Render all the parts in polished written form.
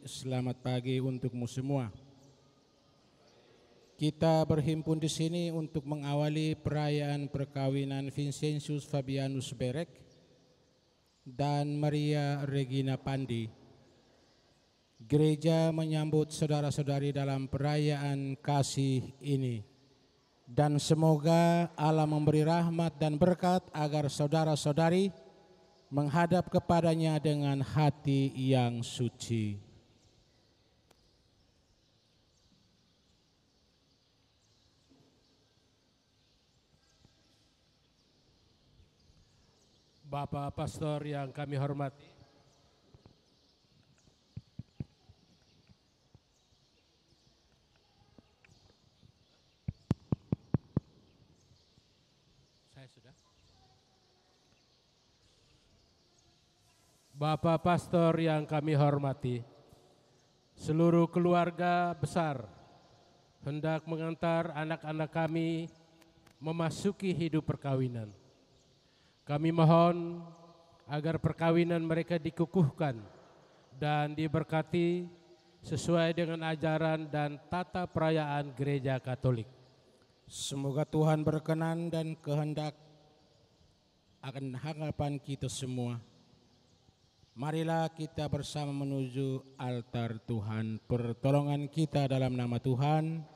Selamat pagi untukmu semua. Kita berhimpun di sini untuk mengawali perayaan perkawinan Vincentius Fabianus Berek dan Maria Regina Pandi. Gereja menyambut saudara-saudari dalam perayaan kasih ini. Dan semoga Allah memberi rahmat dan berkat agar saudara-saudari menghadap kepadanya dengan hati yang suci. Bapak Pastor yang kami hormati, Bapak Pastor yang kami hormati, seluruh keluarga besar hendak mengantar anak-anak kami memasuki hidup perkawinan. Kami mohon agar perkawinan mereka dikukuhkan dan diberkati sesuai dengan ajaran dan tata perayaan Gereja Katolik. Semoga Tuhan berkenan dan kehendak akan harapan kita semua. Marilah kita bersama menuju altar Tuhan. Pertolongan kita dalam nama Tuhan.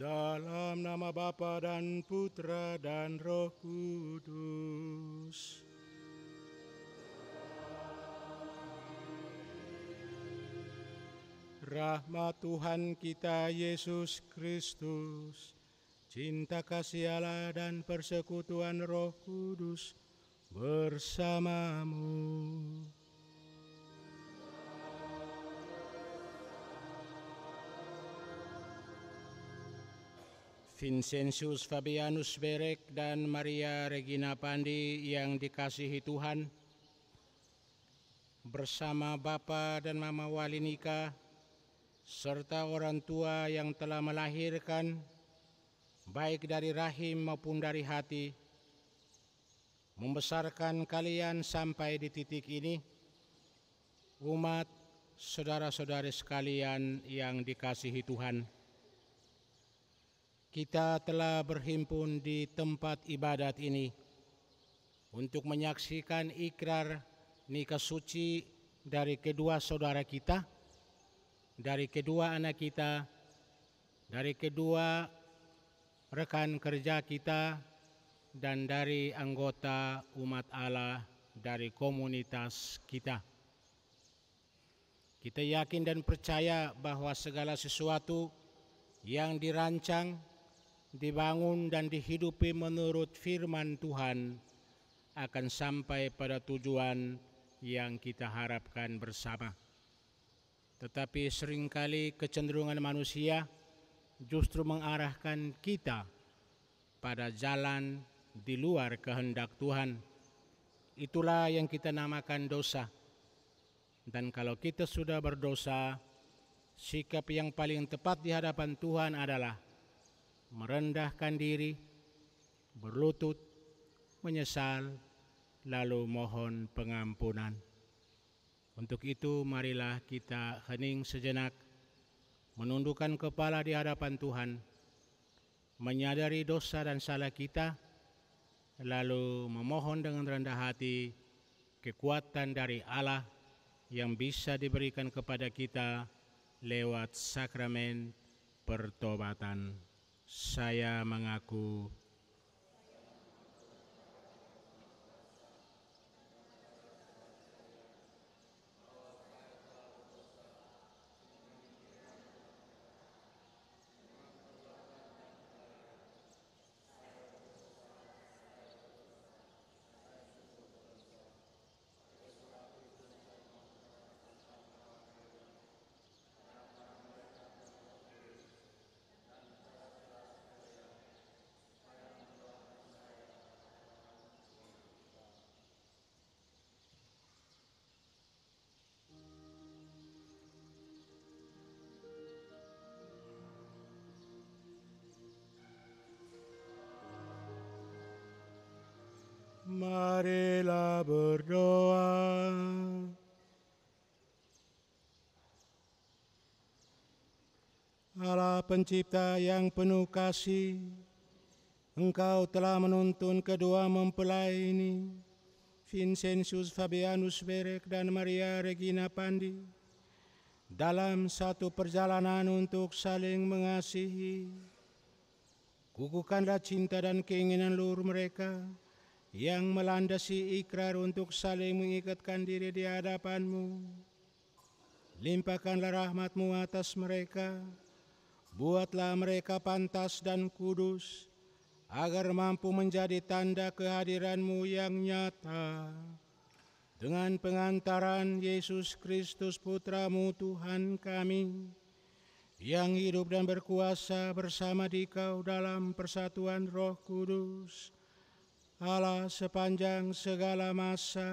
Dalam nama Bapa dan Putra dan Roh Kudus. Rahmat Tuhan kita Yesus Kristus, cinta kasih Allah dan persekutuan Roh Kudus bersamamu. Vincentius Fabianus Berek dan Maria Regina Pandi yang dikasihi Tuhan, bersama Bapa dan Mama Wali nikah, serta orang tua yang telah melahirkan, baik dari rahim maupun dari hati, membesarkan kalian sampai di titik ini, umat saudara-saudari sekalian yang dikasihi Tuhan. Kita telah berhimpun di tempat ibadat ini untuk menyaksikan ikrar nikah suci dari kedua saudara kita, dari kedua anak kita, dari kedua rekan kerja kita, dan dari anggota umat Allah dari komunitas kita. Kita yakin dan percaya bahwa segala sesuatu yang dirancang, dibangun dan dihidupi menurut firman Tuhan akan sampai pada tujuan yang kita harapkan bersama. Tetapi seringkali kecenderungan manusia justru mengarahkan kita pada jalan di luar kehendak Tuhan. Itulah yang kita namakan dosa. Dan kalau kita sudah berdosa, sikap yang paling tepat di hadapan Tuhan adalah merendahkan diri, berlutut, menyesal, lalu mohon pengampunan. Untuk itu marilah kita hening sejenak, menundukkan kepala di hadapan Tuhan, menyadari dosa dan salah kita, lalu memohon dengan rendah hati kekuatan dari Allah yang bisa diberikan kepada kita lewat sakramen pertobatan. Saya mengaku marilah berdoa. Allah pencipta yang penuh kasih, Engkau telah menuntun kedua mempelai ini, Vincentius Fabianus Berek dan Maria Regina Pandi, dalam satu perjalanan untuk saling mengasihi. Kukuhkanlah cinta dan keinginan luhur mereka yang melandasi ikrar untuk saling mengikatkan diri di hadapan-Mu. Limpahkanlah rahmat-Mu atas mereka, buatlah mereka pantas dan kudus, agar mampu menjadi tanda kehadiran-Mu yang nyata. Dengan pengantaran Yesus Kristus Putra-Mu Tuhan kami, yang hidup dan berkuasa bersama Dikau dalam persatuan Roh Kudus, Allah sepanjang segala masa.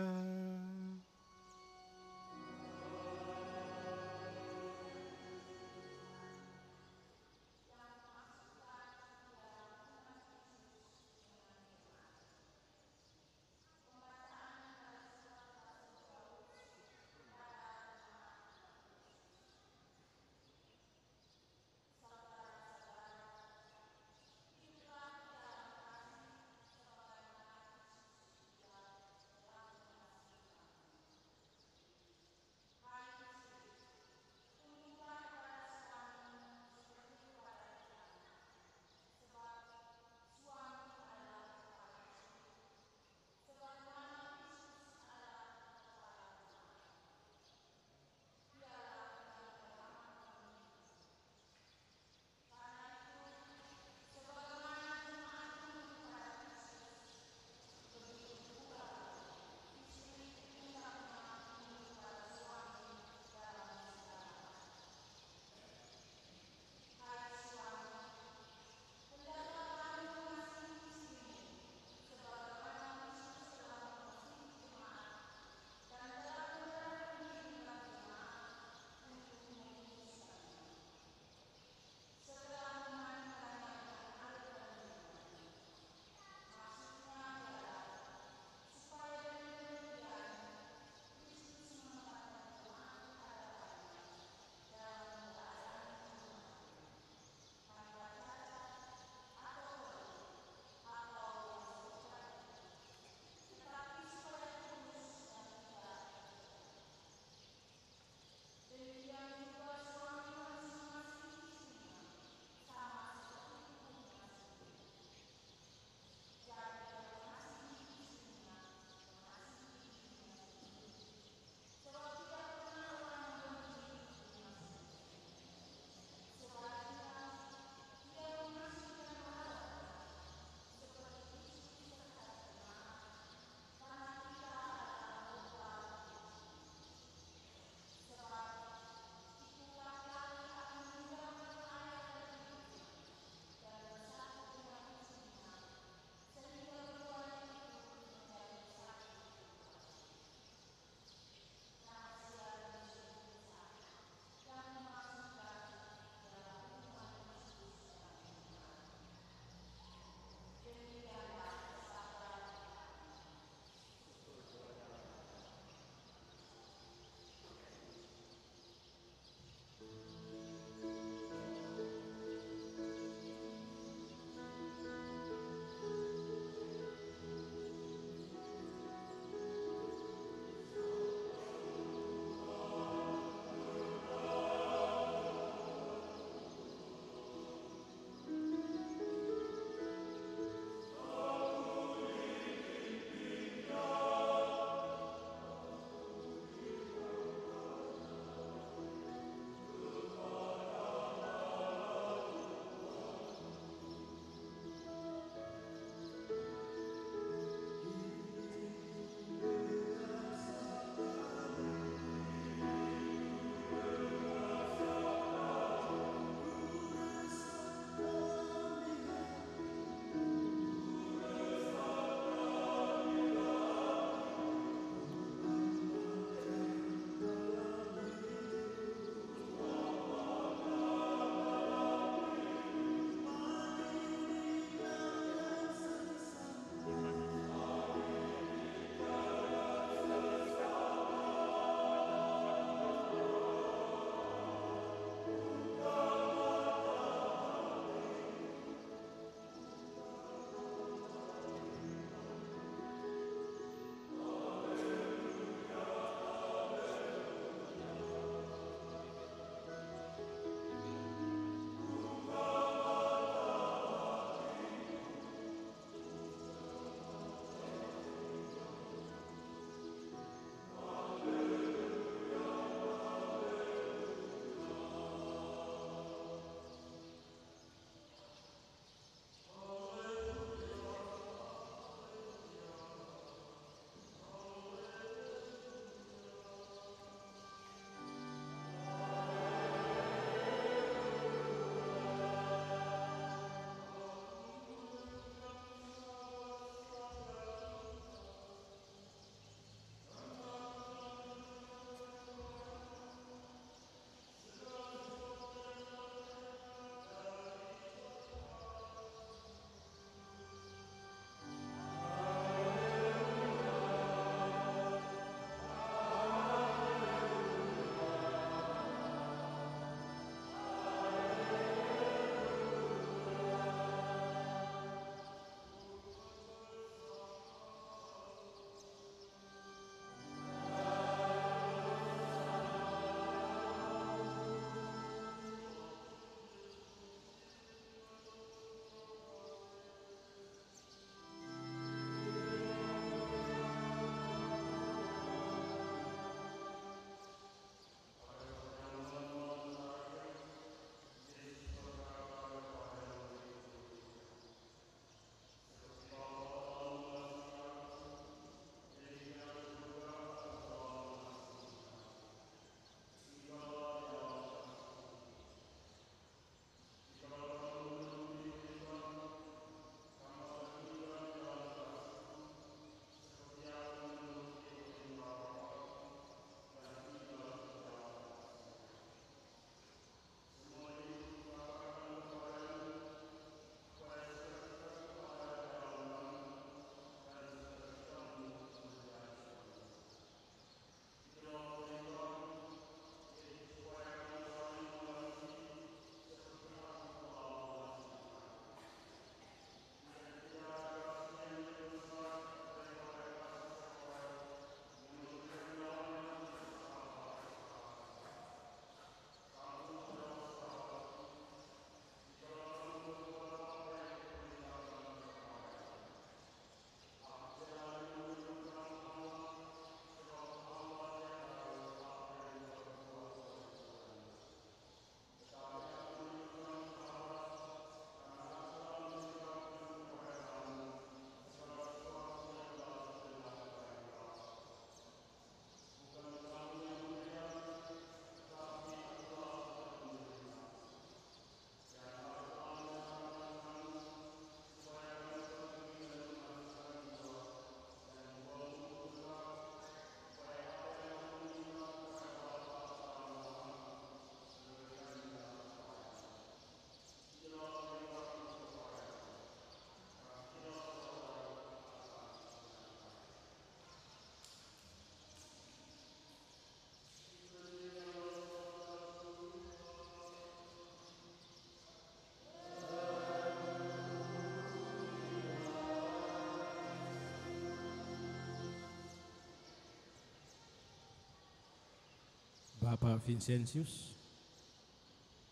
Bapak Vincentius,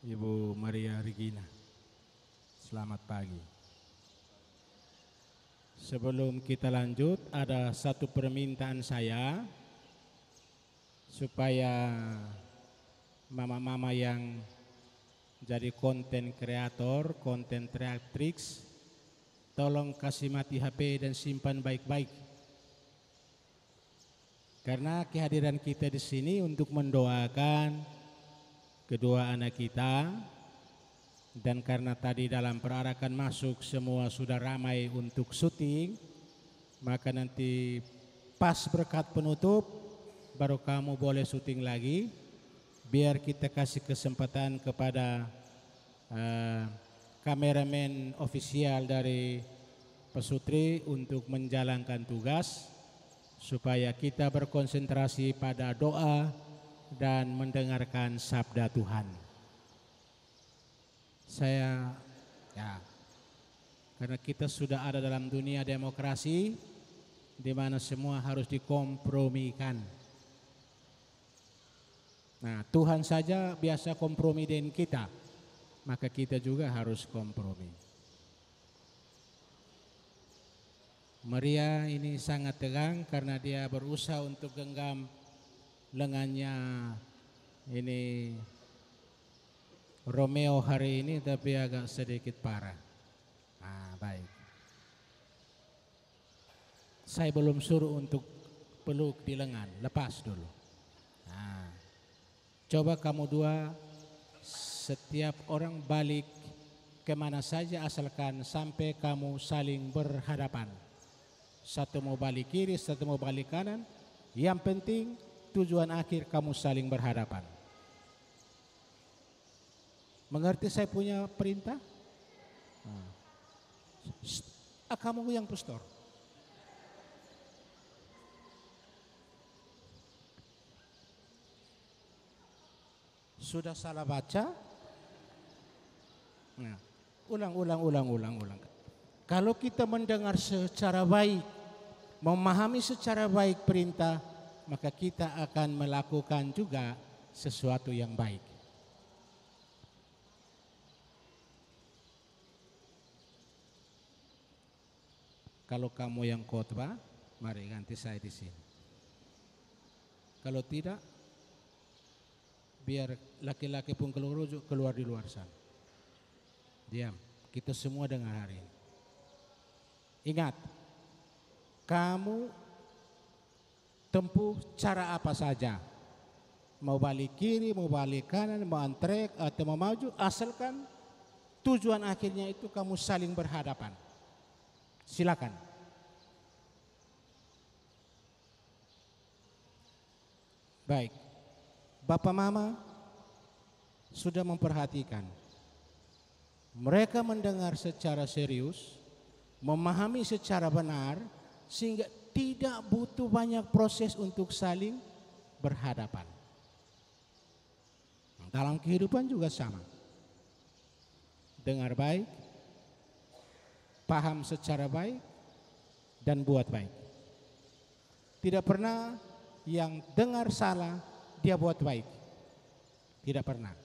Ibu Maria Regina. Selamat pagi. Sebelum kita lanjut, ada satu permintaan saya supaya mama-mama yang jadi konten kreator, konten kreatrix, tolong kasih mati HP dan simpan baik-baik. Karena kehadiran kita di sini untuk mendoakan kedua anak kita, dan karena tadi dalam perarakan masuk semua sudah ramai untuk syuting, maka nanti pas berkat penutup baru kamu boleh syuting lagi, biar kita kasih kesempatan kepada kameramen ofisial dari Pesutri untuk menjalankan tugas, supaya kita berkonsentrasi pada doa dan mendengarkan sabda Tuhan. Karena kita sudah ada dalam dunia demokrasi di mana semua harus dikompromikan. Nah, Tuhan saja biasa kompromi dengan kita, maka kita juga harus kompromi. Maria ini sangat tegang karena dia berusaha untuk genggam lengannya ini Romeo hari ini, tapi agak sedikit parah. Baik. Saya belum suruh untuk peluk di lengan, lepas dulu. Coba kamu dua, setiap orang balik kemana saja asalkan sampai kamu saling berhadapan. Satu mau balik kiri, satu mau balik kanan. Yang penting tujuan akhir kamu saling berhadapan. Mengerti saya punya perintah? Kamu yang pastor. Sudah salah baca? Nah, ulang. Kalau kita mendengar secara baik, memahami secara baik perintah, maka kita akan melakukan juga sesuatu yang baik. Kalau kamu yang khotbah, mari ganti saya di sini. Kalau tidak, biar laki-laki pun keluar di luar sana. Diam, kita semua dengar hari ini. Ingat, kamu tempuh cara apa saja. Mau balik kiri, mau balik kanan, mau antrek atau mau maju, asalkan tujuan akhirnya itu kamu saling berhadapan. Silakan. Baik, Bapak Mama sudah memperhatikan. Mereka mendengar secara serius, memahami secara benar, sehingga tidak butuh banyak proses untuk saling berhadapan. Dalam kehidupan juga sama. Dengar baik, paham secara baik, dan buat baik. Tidak pernah yang dengar salah, dia buat baik. Tidak pernah.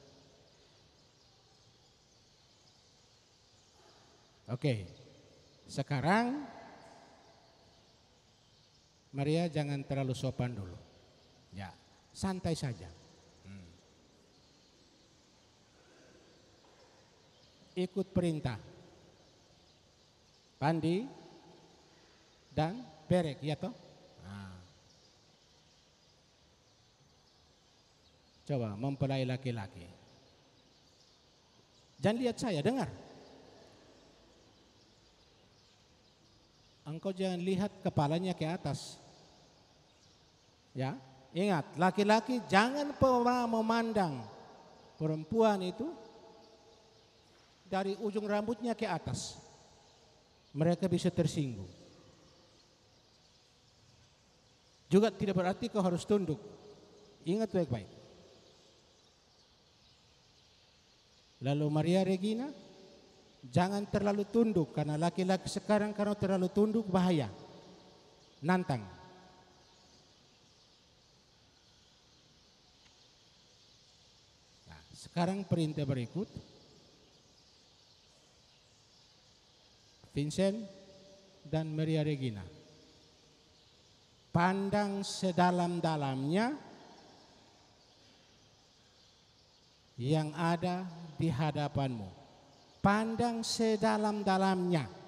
Oke, sekarang Maria jangan terlalu sopan dulu. Ya, santai saja. Ikut perintah. Pandi dan Berek, ya toh? Coba mempelai laki-laki. Jangan lihat saya, dengar. Engkau jangan lihat kepalanya ke atas. Ya, ingat, laki-laki jangan pernah memandang perempuan itu dari ujung rambutnya ke atas. Mereka bisa tersinggung. Juga tidak berarti kau harus tunduk. Ingat baik-baik. Lalu Maria Regina, jangan terlalu tunduk, karena laki-laki sekarang kalau terlalu tunduk bahaya, nantang. Sekarang perintah berikut. Vincent dan Maria Regina, pandang sedalam-dalamnya yang ada di hadapanmu. Pandang sedalam-dalamnya.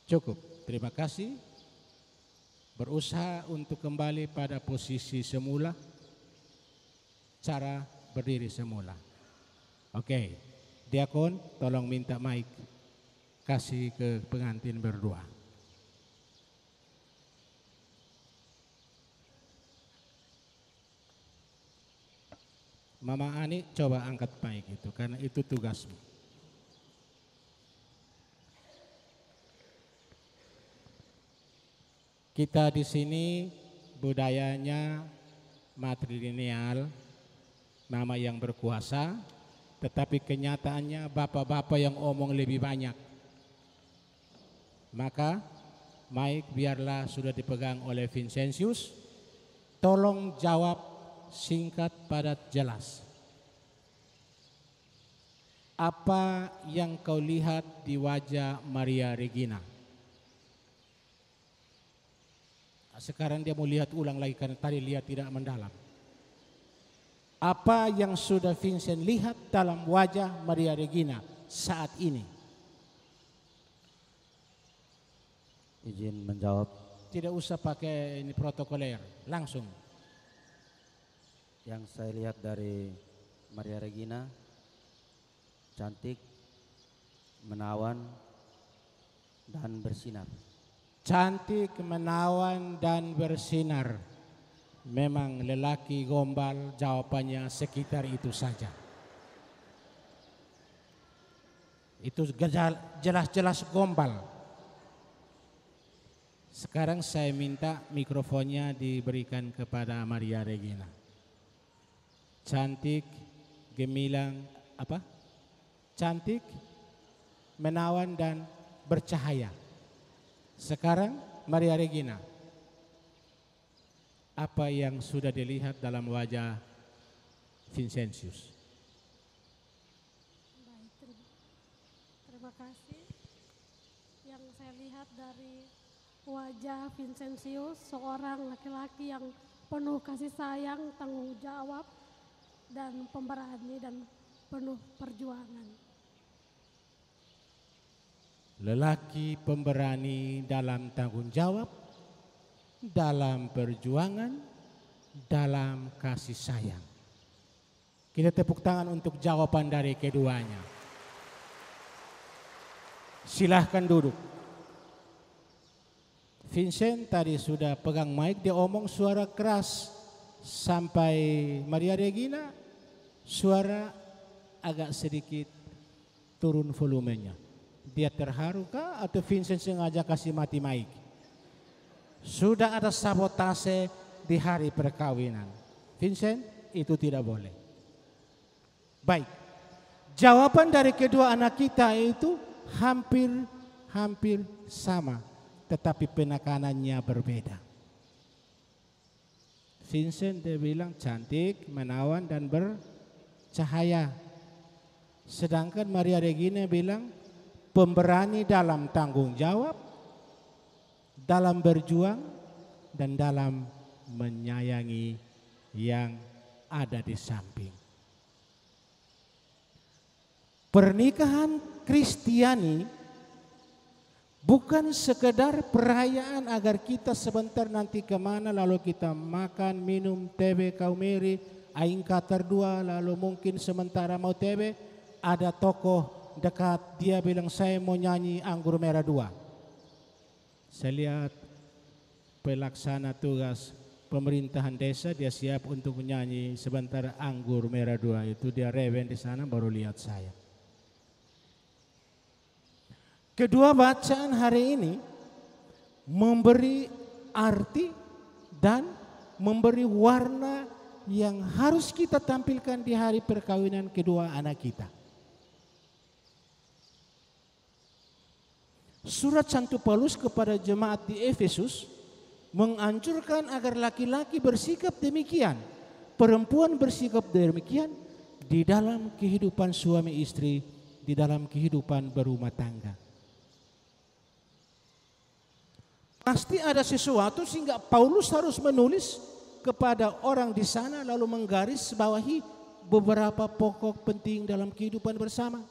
Cukup, terima kasih. Berusaha untuk kembali pada posisi semula, cara berdiri semula. Oke, diakon tolong minta mic kasih ke pengantin berdua. Mama Ani coba angkat mic itu karena itu tugasmu. Kita di sini budayanya matrilineal, mama yang berkuasa, tetapi kenyataannya bapak-bapak yang omong lebih banyak. Maka mic biarlah sudah dipegang oleh Vincentius, tolong jawab singkat padat jelas. Apa yang kau lihat di wajah Maria Regina? Sekarang dia mau lihat ulang lagi karena tadi lihat tidak mendalam. Apa yang sudah Vincent lihat dalam wajah Maria Regina saat ini? Izin menjawab. Tidak usah pakai ini protokoler, langsung. Yang saya lihat dari Maria Regina, cantik, menawan, dan bersinar. Cantik, menawan, dan bersinar. Memang lelaki gombal, jawabannya sekitar itu saja. Itu jelas-jelas gombal. Sekarang saya minta mikrofonnya diberikan kepada Maria Regina. Cantik, gemilang, apa? Cantik, menawan, dan bercahaya. Sekarang Maria Regina, apa yang sudah dilihat dalam wajah Vincentius? Baik, terima kasih. Yang saya lihat dari wajah Vincentius, seorang laki-laki yang penuh kasih sayang, tanggung jawab, dan pemberani dan penuh perjuangan. Lelaki pemberani dalam tanggung jawab, dalam perjuangan, dalam kasih sayang. Kita tepuk tangan untuk jawaban dari keduanya. Silahkan duduk. Vincent tadi sudah pegang mic, dia omong suara keras. Sampai Maria Regina suara agak sedikit turun volumenya. Dia terharu kah atau Vincent sengaja kasih mati mic? Sudah ada sabotase di hari perkawinan. Vincent, itu tidak boleh. Baik, jawaban dari kedua anak kita itu hampir sama, tetapi penekanannya berbeda. Vincent dia bilang cantik, menawan, dan bercahaya. Sedangkan Maria Regina bilang pemberani dalam tanggung jawab, dalam berjuang, dan dalam menyayangi yang ada di samping. Pernikahan Kristiani bukan sekedar perayaan agar kita sebentar nanti kemana lalu kita makan, minum, tebe, kaumeri, aing katar dua, lalu mungkin sementara mau tebe, ada tokoh dekat dia bilang saya mau nyanyi Anggur Merah 2. Saya lihat pelaksana tugas pemerintahan desa dia siap untuk menyanyi sebentar Anggur Merah 2 itu dia rewen di sana baru lihat saya. Kedua bacaan hari ini memberi arti dan memberi warna yang harus kita tampilkan di hari perkawinan kedua anak kita. Surat Santo Paulus kepada jemaat di Efesus menganjurkan agar laki-laki bersikap demikian, perempuan bersikap demikian di dalam kehidupan suami istri, di dalam kehidupan berumah tangga. Pasti ada sesuatu sehingga Paulus harus menulis kepada orang di sana lalu menggaris bawahi beberapa pokok penting dalam kehidupan bersama.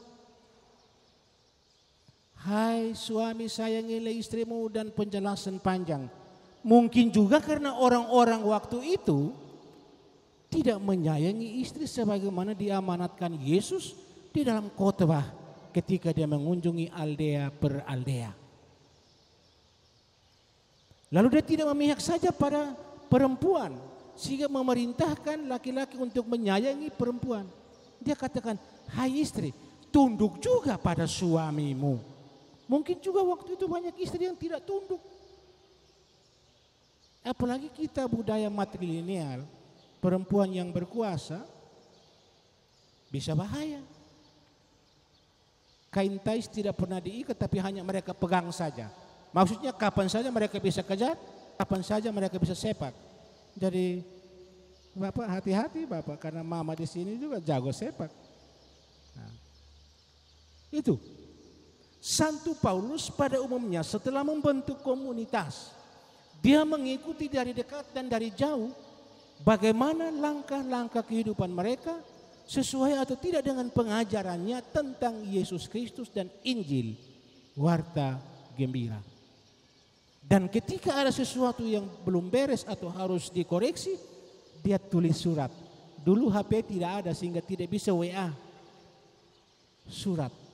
Hai suami, sayangilah istrimu, dan penjelasan panjang. Mungkin juga karena orang-orang waktu itu tidak menyayangi istri sebagaimana diamanatkan Yesus di dalam khotbah ketika dia mengunjungi aldea per aldea. Lalu dia tidak memihak saja pada perempuan sehingga memerintahkan laki-laki untuk menyayangi perempuan. Dia katakan, hai istri, tunduk juga pada suamimu. Mungkin juga waktu itu banyak istri yang tidak tunduk. Apalagi kita budaya matrilineal, perempuan yang berkuasa bisa bahaya. Kain tais tidak pernah diikat tapi hanya mereka pegang saja. Maksudnya kapan saja mereka bisa kejar, kapan saja mereka bisa sepak. Jadi Bapak hati-hati Bapak, karena mama di sini juga jago sepak. Nah, itu. Santo Paulus pada umumnya setelah membentuk komunitas, dia mengikuti dari dekat dan dari jauh bagaimana langkah-langkah kehidupan mereka sesuai atau tidak dengan pengajarannya tentang Yesus Kristus dan Injil, warta gembira. Dan ketika ada sesuatu yang belum beres atau harus dikoreksi, dia tulis surat. Dulu HP tidak ada sehingga tidak bisa WA. Surat.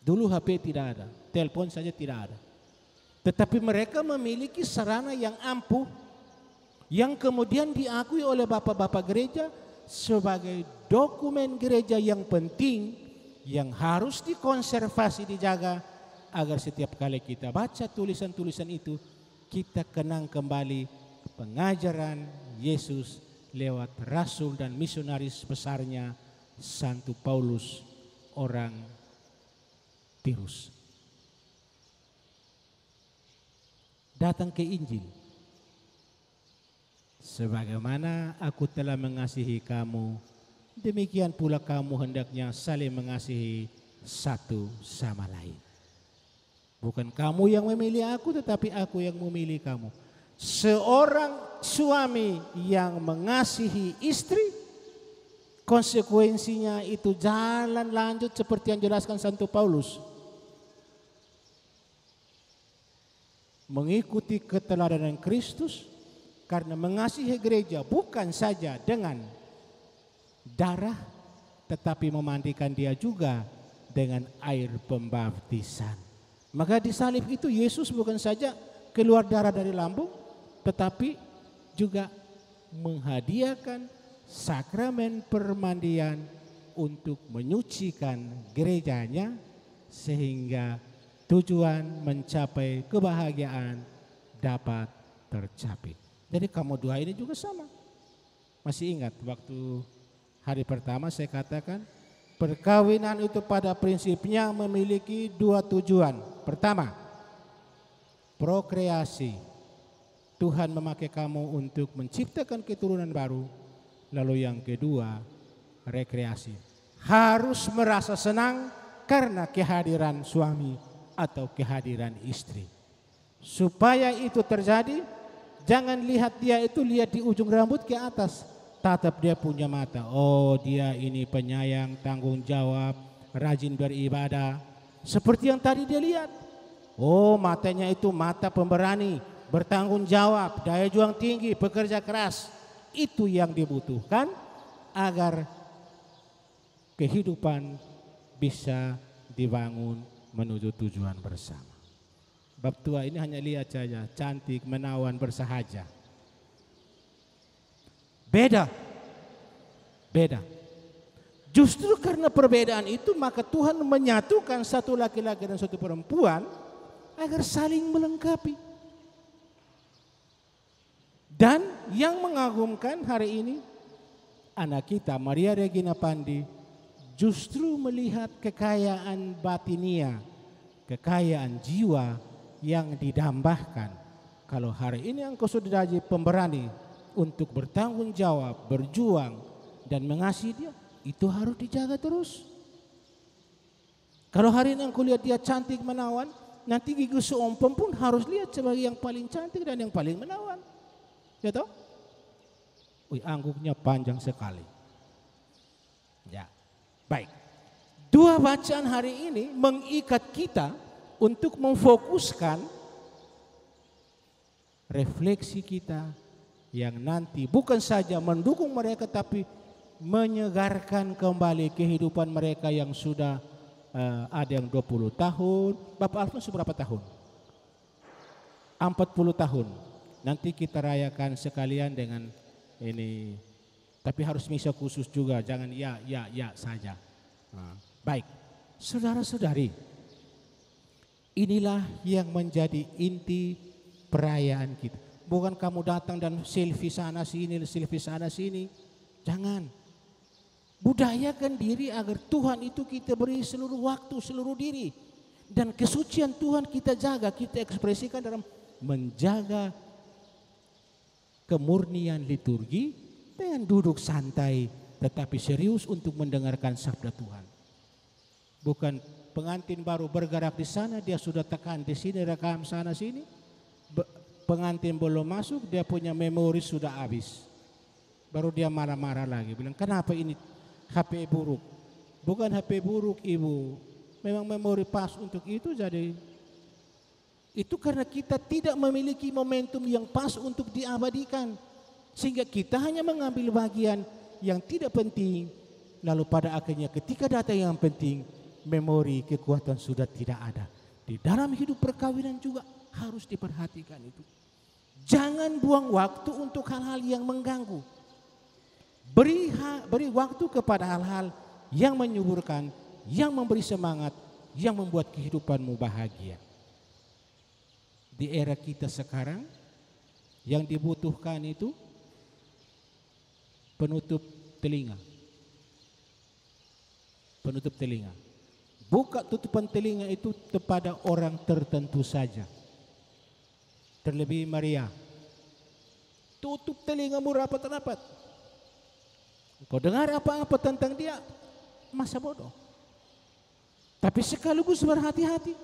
Dulu HP tidak ada, telepon saja tidak ada. Tetapi mereka memiliki sarana yang ampuh, yang kemudian diakui oleh bapak-bapak gereja sebagai dokumen gereja yang penting, yang harus dikonservasi, dijaga, agar setiap kali kita baca tulisan-tulisan itu, kita kenang kembali pengajaran Yesus lewat rasul dan misionaris besarnya Santo Paulus, orang Tirus. Datang ke Injil. Sebagaimana aku telah mengasihi kamu, demikian pula kamu hendaknya saling mengasihi satu sama lain. Bukan kamu yang memilih aku, tetapi aku yang memilih kamu. Seorang suami yang mengasihi istri, konsekuensinya itu jalan lanjut seperti yang dijelaskan Santo Paulus. Mengikuti keteladanan Kristus karena mengasihi gereja bukan saja dengan darah, tetapi memandikan dia juga dengan air pembaptisan. Maka di salib itu Yesus bukan saja keluar darah dari lambung, tetapi juga menghadiahkan sakramen permandian untuk menyucikan gerejanya sehingga tujuan mencapai kebahagiaan dapat tercapai. Jadi kamu dua ini juga sama. Masih ingat waktu hari pertama saya katakan perkawinan itu pada prinsipnya memiliki dua tujuan. Pertama, prokreasi. Tuhan memakai kamu untuk menciptakan keturunan baru. Lalu yang kedua, rekreasi. Harus merasa senang karena kehadiran suami atau kehadiran istri. Supaya itu terjadi, jangan lihat dia itu lihat di ujung rambut ke atas. Tatap dia punya mata. Oh, dia ini penyayang, tanggung jawab, rajin beribadah. Seperti yang tadi dia lihat. Oh, matanya itu mata pemberani, bertanggung jawab, daya juang tinggi, pekerja keras. Itu yang dibutuhkan agar kehidupan bisa dibangun menuju tujuan bersama. Bab tua ini hanya lihat saja, cantik, menawan, bersahaja. Beda. Justru karena perbedaan itu maka Tuhan menyatukan satu laki-laki dan satu perempuan agar saling melengkapi. Dan yang mengagumkan hari ini, anak kita Maria Regina Pandi justru melihat kekayaan batinia, kekayaan jiwa yang didambahkan. Kalau hari ini engkau sudah jadi pemberani untuk bertanggung jawab, berjuang, dan mengasihi dia, itu harus dijaga terus. Kalau hari ini engkau lihat dia cantik menawan, nanti gigi seompong pun harus lihat sebagai yang paling cantik dan yang paling menawan. Ya toh? Wih, angguknya panjang sekali. Ya, baik. Dua bacaan hari ini mengikat kita untuk memfokuskan refleksi kita yang nanti bukan saja mendukung mereka tapi menyegarkan kembali kehidupan mereka yang sudah ada yang 20 tahun. Bapak Alfons berapa tahun? 40 tahun. Nanti kita rayakan sekalian dengan ini. Tapi harus misa khusus juga, jangan ya saja. Nah, baik, saudara-saudari, inilah yang menjadi inti perayaan kita. Bukan kamu datang dan selfie sana sini, selfie sana sini. Jangan. Budayakan diri agar Tuhan itu kita beri seluruh waktu, seluruh diri. Dan kesucian Tuhan kita jaga, kita ekspresikan dalam menjaga kemurnian liturgi dengan duduk santai tetapi serius untuk mendengarkan sabda Tuhan. Bukan pengantin baru bergerak di sana, dia sudah tekan di sini, rekam sana sini. Pengantin belum masuk, dia punya memori sudah habis. Baru dia marah-marah lagi, bilang kenapa ini HP buruk? Bukan HP buruk ibu, memang memori pas untuk itu. Jadi itu karena kita tidak memiliki momentum yang pas untuk diabadikan, sehingga kita hanya mengambil bagian yang tidak penting. Lalu pada akhirnya ketika data yang penting, memori kekuatan sudah tidak ada. Di dalam hidup perkawinan juga harus diperhatikan itu. Jangan buang waktu untuk hal-hal yang mengganggu. Beri waktu kepada hal-hal yang menyuburkan, yang memberi semangat, yang membuat kehidupanmu bahagia. Di era kita sekarang, yang dibutuhkan itu penutup telinga. Penutup telinga. Buka tutupan telinga itu kepada orang tertentu saja. Terlebih Maria. Tutup telingamu rapat-rapat. Kau dengar apa-apa tentang dia, masa bodoh. Tapi sekaligus berhati-hati.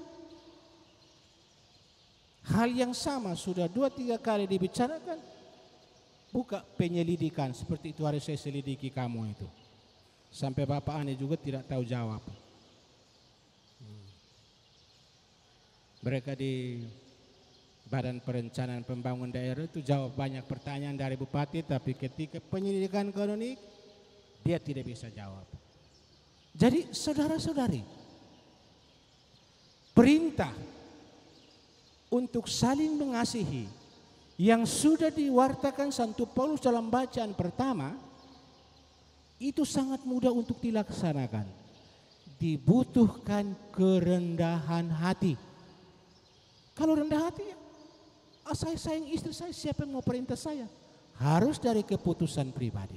Hal yang sama sudah 2-3 kali dibicarakan. Buka penyelidikan, seperti itu harus saya selidiki kamu itu. Sampai Bapak Ani juga tidak tahu jawab. Mereka di Badan Perencanaan Pembangunan Daerah itu jawab banyak pertanyaan dari Bupati, tapi ketika penyelidikan kanonik, dia tidak bisa jawab. Jadi saudara-saudari, perintah untuk saling mengasihi yang sudah diwartakan Santo Paulus dalam bacaan pertama, itu sangat mudah untuk dilaksanakan. Dibutuhkan kerendahan hati. Kalau rendah hati, saya sayang istri saya, siapa yang mau perintah saya? Harus dari keputusan pribadi.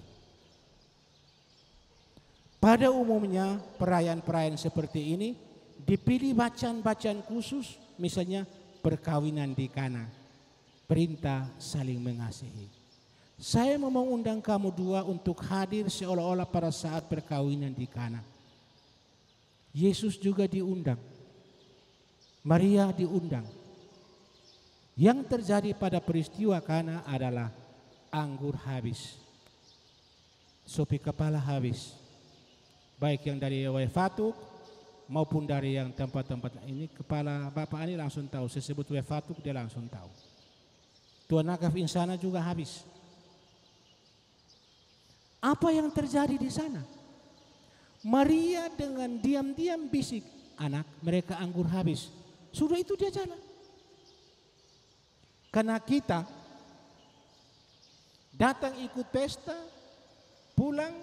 Pada umumnya perayaan-perayaan seperti ini dipilih bacaan-bacaan khusus, misalnya perkawinan di Kana, perintah saling mengasihi. Saya mau mengundang kamu dua untuk hadir seolah-olah pada saat perkawinan di Kana. Yesus juga diundang, Maria diundang. Yang terjadi pada peristiwa Kana adalah anggur habis, sopi kepala habis. Baik yang dari Wefatuk maupun dari yang tempat-tempat ini, kepala Bapak ini langsung tahu. Saya sebut Wefatuk, dia langsung tahu. Tuan Nakaf Insana juga habis. Apa yang terjadi di sana? Maria dengan diam-diam bisik, anak mereka anggur habis. Sudah itu dia jalan. Karena kita datang ikut pesta, pulang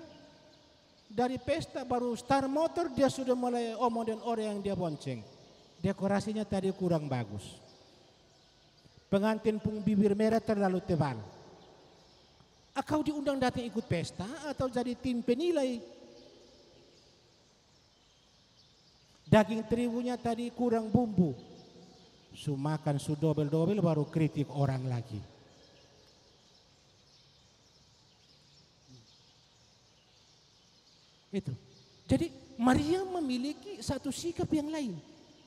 dari pesta baru start motor, dia sudah mulai omong dan orang yang dia bonceng. Dekorasinya tadi kurang bagus. Pengantin pun bibir merah terlalu tebal. Kau diundang datang ikut pesta atau jadi tim penilai? Daging teribunya tadi kurang bumbu. Su makan su dobel-dobel baru kritik orang lagi. Itu. Jadi Maria memiliki satu sikap yang lain.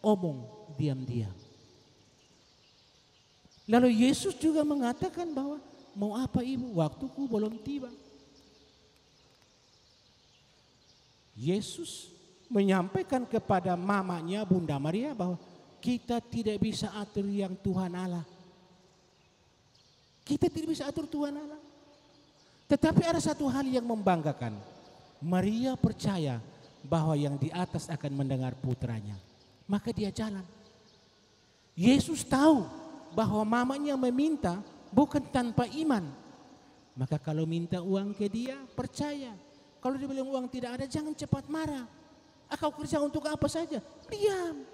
Omong diam-diam. Lalu Yesus juga mengatakan bahwa mau apa ibu? Waktuku belum tiba. Yesus menyampaikan kepada mamanya Bunda Maria bahwa kita tidak bisa atur yang Tuhan Allah. Kita tidak bisa atur Tuhan Allah. Tetapi ada satu hal yang membanggakan. Maria percaya bahwa yang di atas akan mendengar putranya. Maka dia jalan. Yesus tahu bahwa mamanya meminta bukan tanpa iman. Maka kalau minta uang ke dia, percaya. Kalau dia bilang uang tidak ada, jangan cepat marah. Kau kerja untuk apa saja? Diam.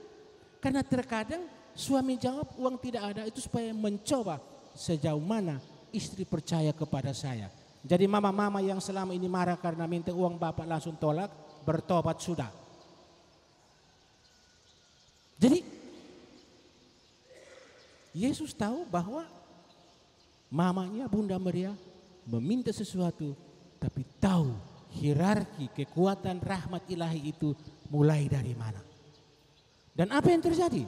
Karena terkadang suami jawab uang tidak ada itu supaya mencoba sejauh mana istri percaya kepada saya. Jadi mama-mama yang selama ini marah karena minta uang bapak langsung tolak, bertobat sudah. Jadi Yesus tahu bahwa mamanya Bunda Maria meminta sesuatu, tapi tahu hierarki kekuatan rahmat ilahi itu mulai dari mana. Dan apa yang terjadi?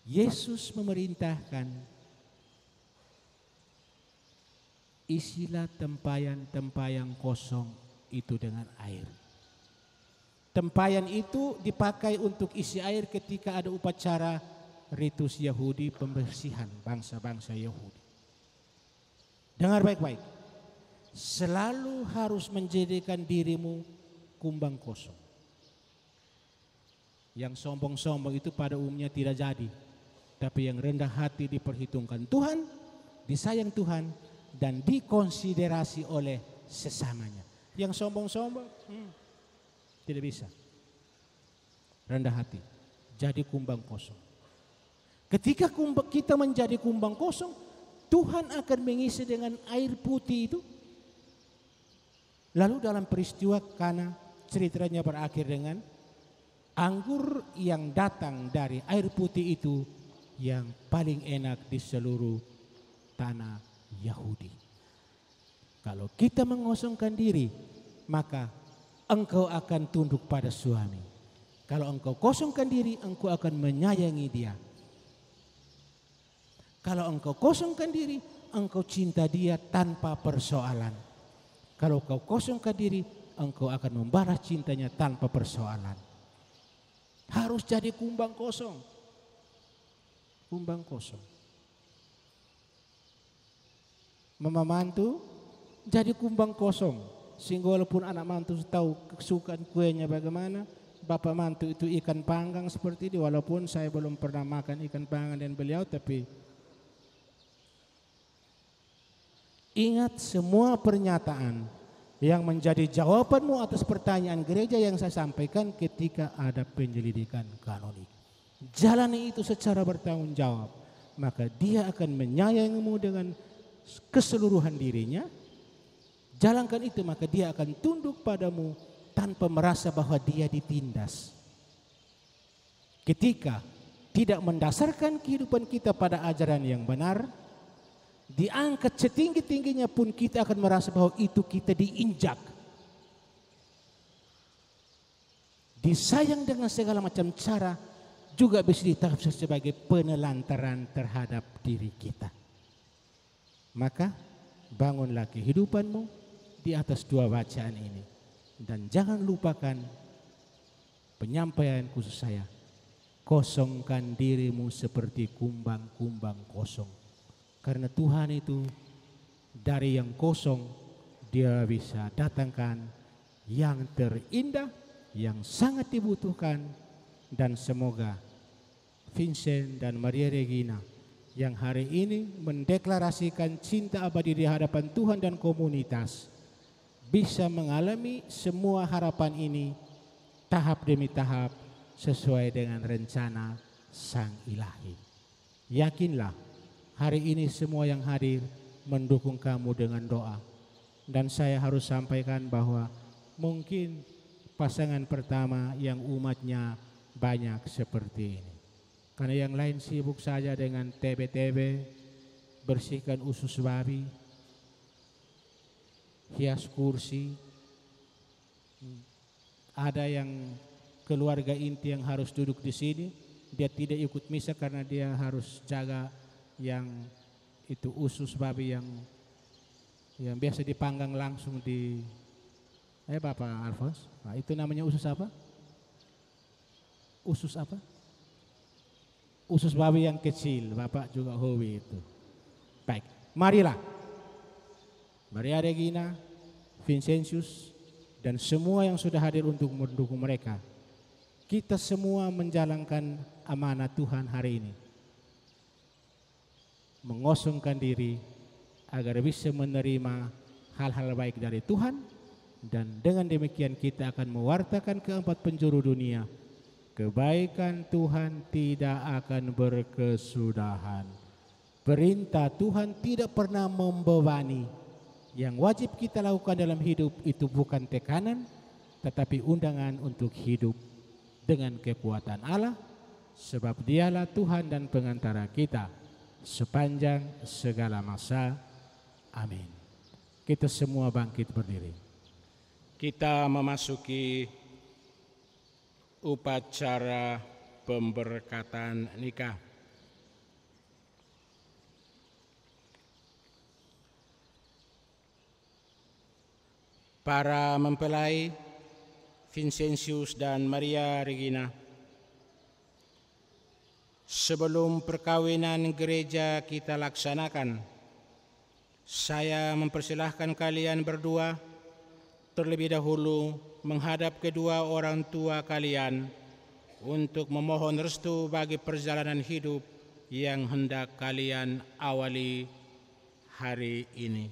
Yesus memerintahkan, isilah tempayan-tempayan kosong itu dengan air. Tempayan itu dipakai untuk isi air ketika ada upacara ritus Yahudi pembersihan bangsa-bangsa Yahudi. Dengar baik-baik. Selalu harus menjadikan dirimu kumbang kosong. Yang sombong-sombong itu pada umumnya tidak jadi. Tapi yang rendah hati diperhitungkan Tuhan, disayang Tuhan, dan dikonsiderasi oleh sesamanya. Yang sombong-sombong tidak bisa. Rendah hati, jadi kumbang kosong. Ketika kita menjadi kumbang kosong, Tuhan akan mengisi dengan air putih itu. Lalu dalam peristiwa Kana, ceritanya berakhir dengan anggur yang datang dari air putih itu yang paling enak di seluruh tanah Yahudi. Kalau kita mengosongkan diri, maka engkau akan tunduk pada suami. Kalau engkau kosongkan diri, engkau akan menyayangi dia. Kalau engkau kosongkan diri, engkau cinta dia tanpa persoalan. Kalau kau kosongkan diri, engkau akan membalas cintanya tanpa persoalan. Harus jadi kumbang kosong. Kumbang kosong. Mama mantu jadi kumbang kosong. Sehingga walaupun anak mantu tahu kesukaan kuenya bagaimana, bapak mantu itu ikan panggang seperti ini. Walaupun saya belum pernah makan ikan panggang dan beliau, tapi ingat semua pernyataan yang menjadi jawabanmu atas pertanyaan gereja yang saya sampaikan ketika ada penyelidikan kanonik. Jalani itu secara bertanggung jawab, maka dia akan menyayangimu dengan keseluruhan dirinya. Jalankan itu, maka dia akan tunduk padamu tanpa merasa bahwa dia ditindas. Ketika tidak mendasarkan kehidupan kita pada ajaran yang benar, diangkat setinggi-tingginya pun kita akan merasa bahwa itu kita diinjak. Disayang dengan segala macam cara juga bisa ditafsir sebagai penelantaran terhadap diri kita. Maka bangunlah kehidupanmu di atas dua bacaan ini. Dan jangan lupakan penyampaian khusus saya. Kosongkan dirimu seperti kumbang-kumbang kosong. Karena Tuhan itu dari yang kosong dia bisa datangkan yang terindah, yang sangat dibutuhkan. Dan semoga Vincent dan Maria Regina yang hari ini mendeklarasikan cinta abadi di hadapan Tuhan dan komunitas bisa mengalami semua harapan ini tahap demi tahap sesuai dengan rencana Sang Ilahi. Yakinlah, hari ini semua yang hadir mendukung kamu dengan doa. Dan saya harus sampaikan bahwa mungkin pasangan pertama yang umatnya banyak seperti ini. Karena yang lain sibuk saja dengan TB-TB, bersihkan usus babi, hias kursi. Ada yang keluarga inti yang harus duduk di sini, dia tidak ikut misa karena dia harus jaga yang itu usus babi yang biasa dipanggang langsung di Bapak Alfons. Nah, itu namanya usus apa? Usus apa? Usus babi yang kecil, Bapak juga hobi itu. Baik, marilah Maria Regina, Vincentius, dan semua yang sudah hadir untuk mendukung mereka. Kita semua menjalankan amanat Tuhan hari ini. Mengosongkan diri agar bisa menerima hal-hal baik dari Tuhan. Dan dengan demikian kita akan mewartakan keempat penjuru dunia. Kebaikan Tuhan tidak akan berkesudahan. Perintah Tuhan tidak pernah membebani. Yang wajib kita lakukan dalam hidup itu bukan tekanan, tetapi undangan untuk hidup dengan kekuatan Allah, sebab Dialah Tuhan dan pengantara kita sepanjang segala masa. Amin. Kita semua bangkit berdiri. Kita memasuki upacara pemberkatan nikah. Para mempelai Vincentius dan Maria Regina, sebelum perkawinan gereja kita laksanakan, saya mempersilahkan kalian berdua terlebih dahulu menghadap kedua orang tua kalian untuk memohon restu bagi perjalanan hidup yang hendak kalian awali hari ini.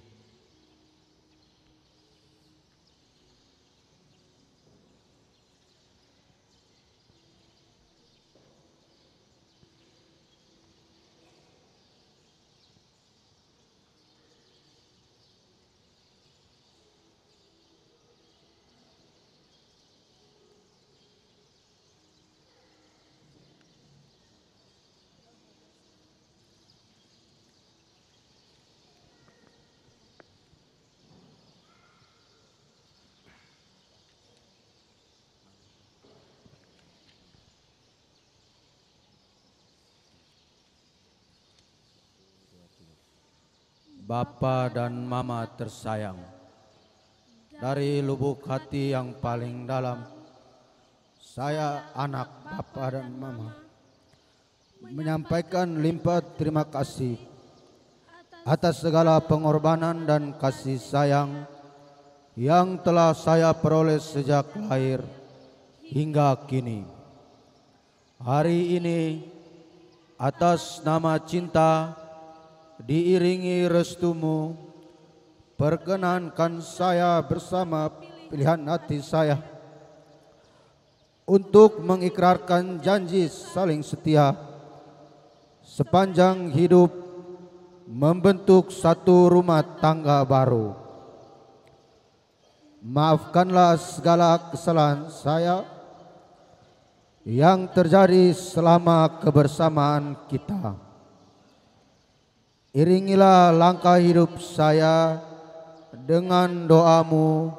Bapa dan Mama tersayang, dari lubuk hati yang paling dalam, saya anak Bapa dan Mama menyampaikan limpah terima kasih atas segala pengorbanan dan kasih sayang yang telah saya peroleh sejak lahir hingga kini. Hari ini atas nama cinta diiringi restumu, perkenankan saya bersama pilihan hati saya untuk mengikrarkan janji saling setia sepanjang hidup membentuk satu rumah tangga baru. Maafkanlah segala kesalahan saya yang terjadi selama kebersamaan kita. Iringilah langkah hidup saya dengan doamu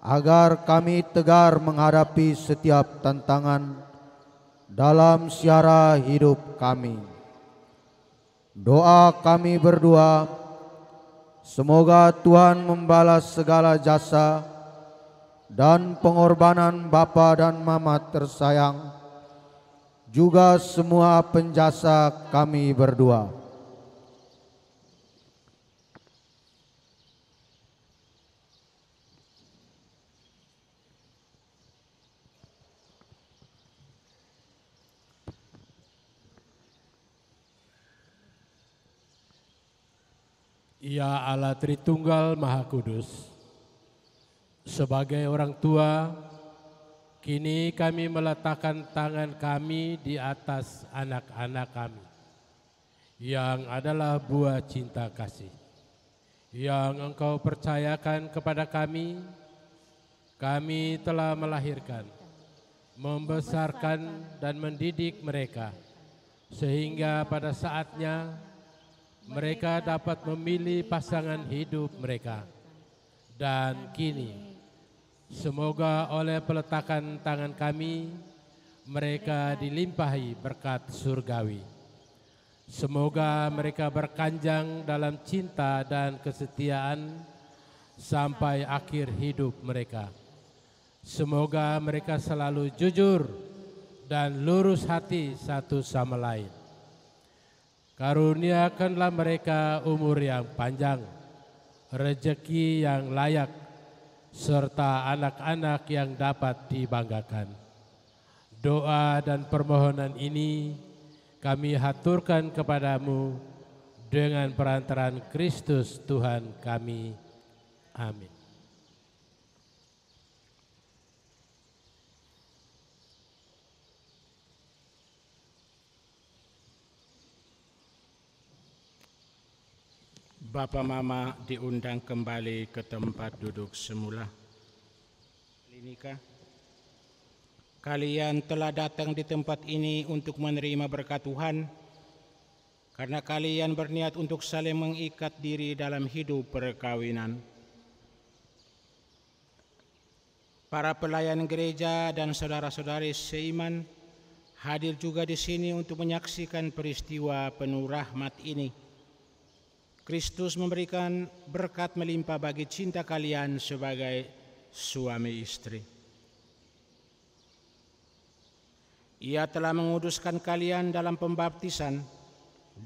agar kami tegar menghadapi setiap tantangan dalam siara hidup kami. Doa kami berdua, semoga Tuhan membalas segala jasa dan pengorbanan Bapa dan Mama tersayang, juga semua penjasa kami berdua. Ya Allah Tritunggal Maha Kudus, sebagai orang tua, kini kami meletakkan tangan kami di atas anak-anak kami, yang adalah buah cinta kasih, yang Engkau percayakan kepada kami Kami telah melahirkan, membesarkan dan mendidik mereka, sehingga pada saatnya mereka dapat memilih pasangan hidup mereka. Dan kini, semoga oleh peletakan tangan kami, mereka dilimpahi berkat surgawi. Semoga mereka berkanjang dalam cinta dan kesetiaan sampai akhir hidup mereka. Semoga mereka selalu jujur dan lurus hati satu sama lain. Karuniakanlah mereka umur yang panjang, rezeki yang layak, serta anak-anak yang dapat dibanggakan. Doa dan permohonan ini kami haturkan kepadamu dengan perantaraan Kristus Tuhan kami. Amin. Bapak Mama diundang kembali ke tempat duduk semula. Klinika, kalian telah datang di tempat ini untuk menerima berkat Tuhan, karena kalian berniat untuk saling mengikat diri dalam hidup perkawinan. Para pelayan gereja dan saudara-saudari seiman hadir juga di sini untuk menyaksikan peristiwa penuh rahmat ini. Kristus memberikan berkat melimpah bagi cinta kalian sebagai suami istri. Ia telah menguduskan kalian dalam pembaptisan,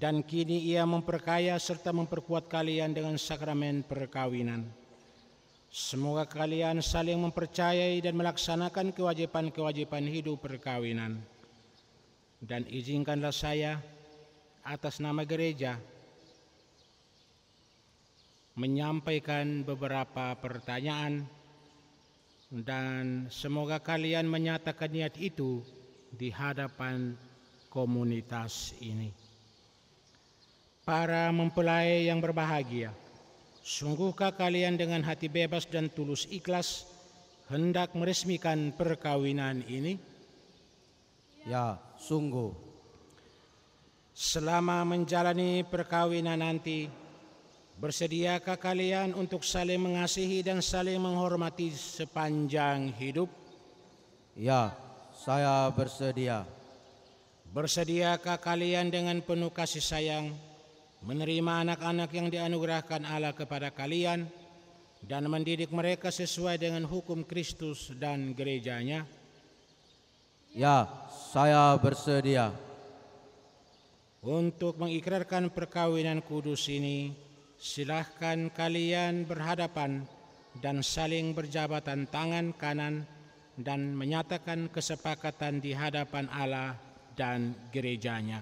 dan kini Ia memperkaya serta memperkuat kalian dengan sakramen perkawinan. Semoga kalian saling mempercayai dan melaksanakan kewajiban-kewajiban hidup perkawinan. Dan izinkanlah saya atas nama gereja menyampaikan beberapa pertanyaan, dan semoga kalian menyatakan niat itu di hadapan komunitas ini. Para mempelai yang berbahagia, sungguhkah kalian dengan hati bebas dan tulus ikhlas hendak meresmikan perkawinan ini? Ya, sungguh. Selama menjalani perkawinan nanti, bersediakah kalian untuk saling mengasihi dan saling menghormati sepanjang hidup? Ya, saya bersedia. Bersediakah kalian dengan penuh kasih sayang menerima anak-anak yang dianugerahkan Allah kepada kalian dan mendidik mereka sesuai dengan hukum Kristus dan gerejanya? Ya, saya bersedia. Untuk mengikrarkan perkawinan kudus ini, silahkan kalian berhadapan dan saling berjabatan tangan kanan dan menyatakan kesepakatan di hadapan Allah dan gerejanya.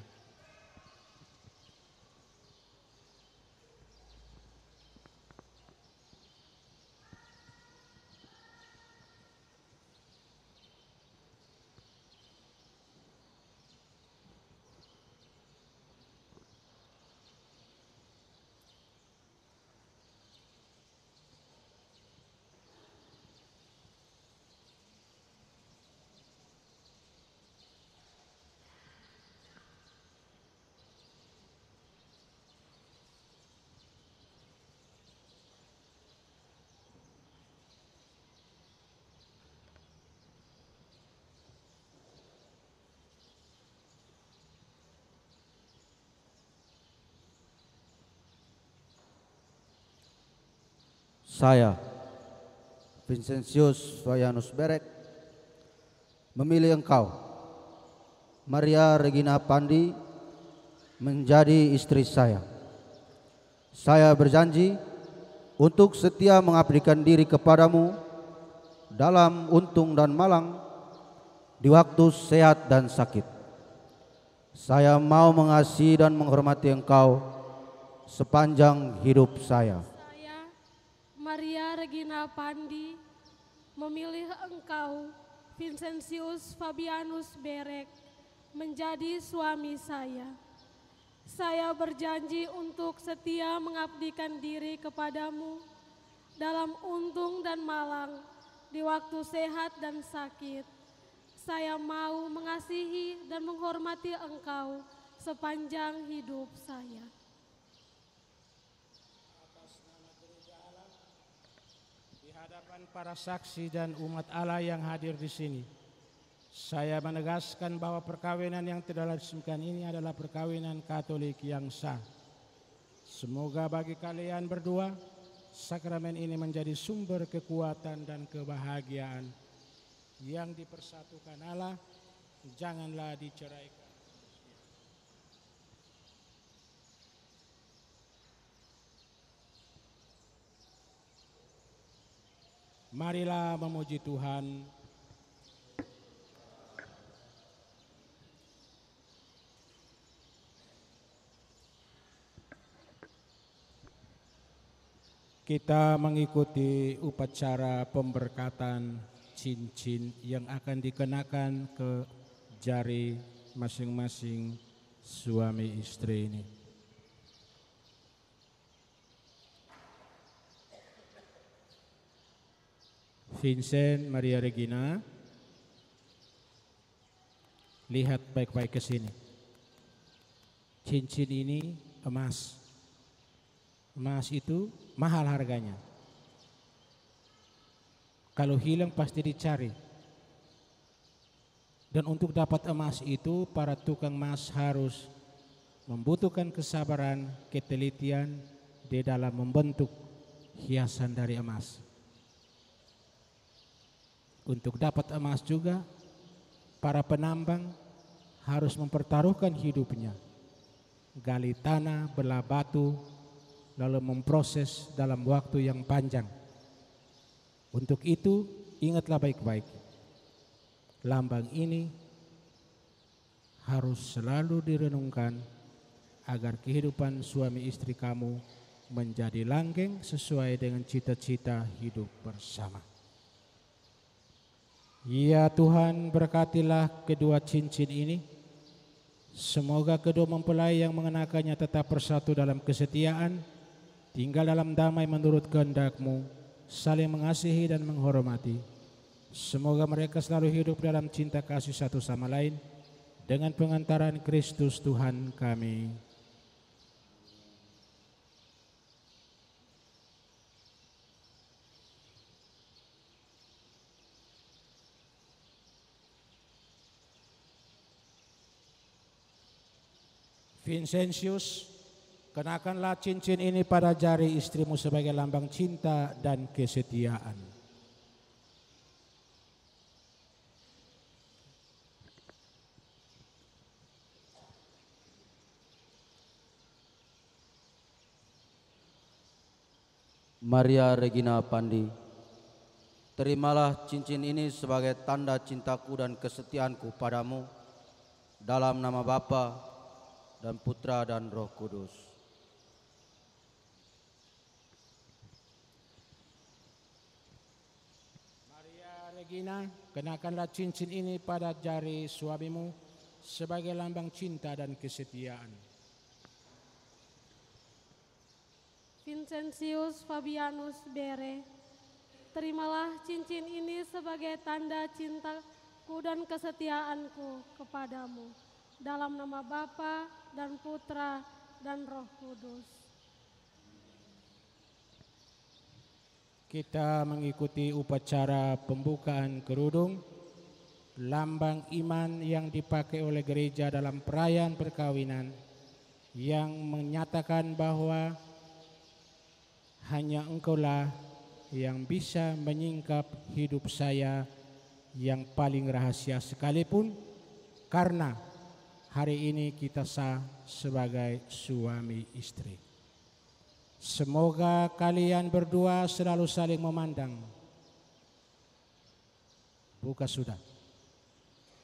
Saya, Vincentius Fayanus Berek, memilih engkau, Maria Regina Pandi, menjadi istri saya. Saya berjanji untuk setia mengabdikan diri kepadamu dalam untung dan malang, di waktu sehat dan sakit. Saya mau mengasihi dan menghormati engkau sepanjang hidup saya. Maria Regina Pandi, memilih engkau, Vincentius Fabianus Berek, menjadi suami saya. Saya berjanji untuk setia mengabdikan diri kepadamu dalam untung dan malang, di waktu sehat dan sakit. Saya mau mengasihi dan menghormati Engkau sepanjang hidup saya. Di hadapan para saksi dan umat Allah yang hadir di sini, saya menegaskan bahwa perkawinan yang telah diresmikan ini adalah perkawinan Katolik yang sah. Semoga bagi kalian berdua, sakramen ini menjadi sumber kekuatan dan kebahagiaan yang dipersatukan Allah, janganlah diceraikan. Marilah memuji Tuhan. Kita mengikuti upacara pemberkatan cincin yang akan dikenakan ke jari masing-masing suami istri ini. Vincent Maria Regina, lihat baik-baik ke sini. Cincin ini emas. Emas itu mahal harganya. Kalau hilang pasti dicari. Dan untuk dapat emas itu, para tukang emas harus membutuhkan kesabaran, ketelitian di dalam membentuk hiasan dari emas. Untuk dapat emas juga, para penambang harus mempertaruhkan hidupnya. Gali tanah, belah batu, lalu memproses dalam waktu yang panjang. Untuk itu, ingatlah baik-baik. Lambang ini harus selalu direnungkan agar kehidupan suami istri kamu menjadi langgeng sesuai dengan cita-cita hidup bersama. Ya Tuhan, berkatilah kedua cincin ini. Semoga kedua mempelai yang mengenakannya tetap bersatu dalam kesetiaan, tinggal dalam damai menurut kehendak-Mu, saling mengasihi dan menghormati. Semoga mereka selalu hidup dalam cinta kasih satu sama lain dengan pengantaran Kristus Tuhan kami. Vincentius, kenakanlah cincin ini pada jari istrimu sebagai lambang cinta dan kesetiaan. Maria Regina Pandi, terimalah cincin ini sebagai tanda cintaku dan kesetiaanku padamu, dalam nama Bapa dan Putra dan Roh Kudus. Maria Regina, kenakanlah cincin ini pada jari suamimu sebagai lambang cinta dan kesetiaan. Vincentius Fabianus Bere, terimalah cincin ini sebagai tanda cintaku dan kesetiaanku kepadamu, dalam nama Bapa dan Putra dan Roh Kudus. Kita mengikuti upacara pembukaan kerudung, lambang iman yang dipakai oleh gereja dalam perayaan perkawinan, yang menyatakan bahwa hanya Engkaulah yang bisa menyingkap hidup saya yang paling rahasia sekalipun, karena hari ini kita sah sebagai suami istri. Semoga kalian berdua selalu saling memandang. Buka sudah.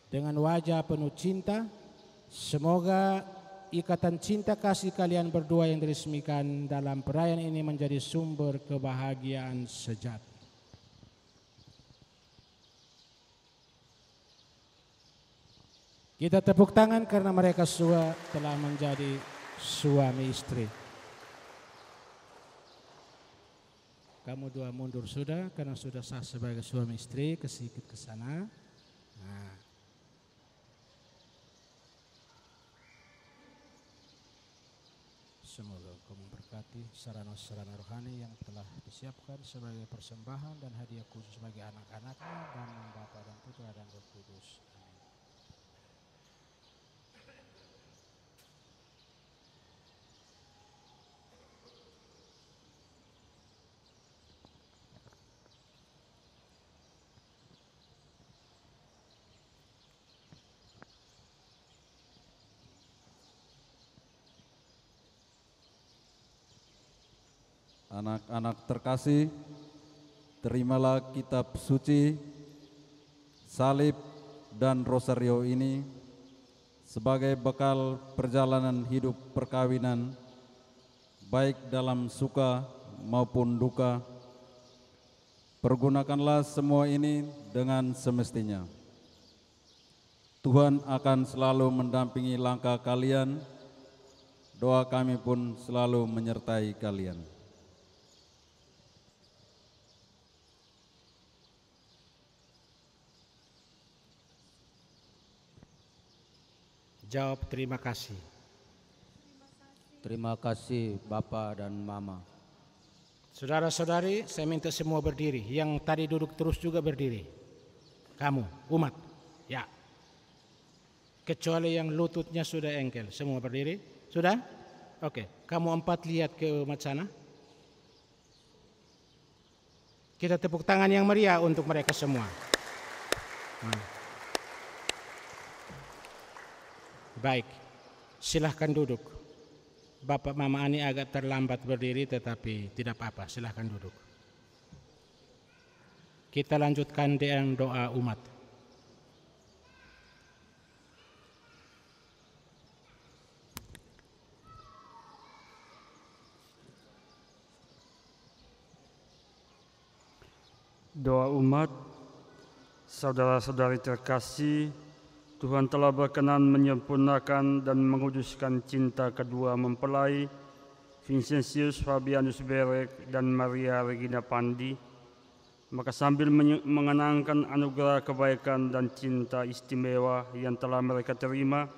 Dengan wajah penuh cinta, semoga ikatan cinta kasih kalian berdua yang diresmikan dalam perayaan ini menjadi sumber kebahagiaan sejati. Kita tepuk tangan karena mereka semua telah menjadi suami istri. kamu dua mundur sudah, karena sudah sah sebagai suami istri, sedikit ke sana. Nah. Semoga Engkau memberkati sarana-sarana rohani yang telah disiapkan sebagai persembahan dan hadiah khusus bagi anak-anaknya dan Bapa dan Putra dan Roh Kudus. Amin. Anak-anak terkasih, terimalah kitab suci, salib, dan rosario ini sebagai bekal perjalanan hidup perkawinan, baik dalam suka maupun duka. Pergunakanlah semua ini dengan semestinya. Tuhan akan selalu mendampingi langkah kalian. Doa kami pun selalu menyertai kalian. Jawab terima kasih. Terima kasih Bapak dan Mama. Saudara-saudari, saya minta semua berdiri. Yang tadi duduk terus juga berdiri. Kamu, umat. Ya. Kecuali yang lututnya sudah engkel. Semua berdiri? Sudah? Oke. Kamu empat lihat ke umat sana. Kita tepuk tangan yang meriah untuk mereka semua. Baik, silahkan duduk. Bapak Mama Ani agak terlambat berdiri, tetapi tidak apa-apa, silahkan duduk. Kita lanjutkan dengan doa umat. Doa umat, saudara-saudari terkasih, Tuhan telah berkenan menyempurnakan dan menguduskan cinta kedua mempelai Vincentius Fabianus Berek dan Maria Regina Pandi. Maka sambil mengenangkan anugerah kebaikan dan cinta istimewa yang telah mereka terima,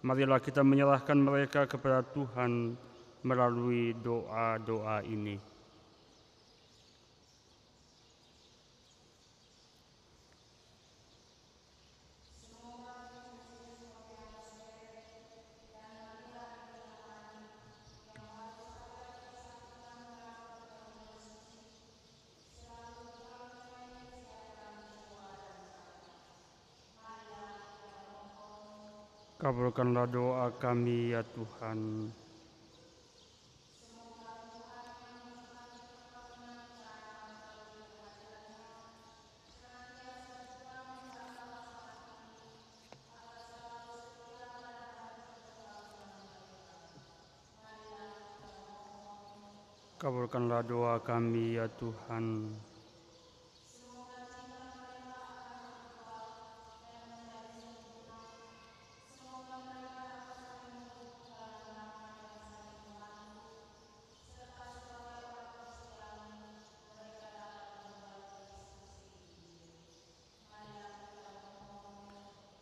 marilah kita menyerahkan mereka kepada Tuhan melalui doa-doa ini. Kabulkanlah doa kami ya Tuhan. Kabulkanlah doa kami ya Tuhan.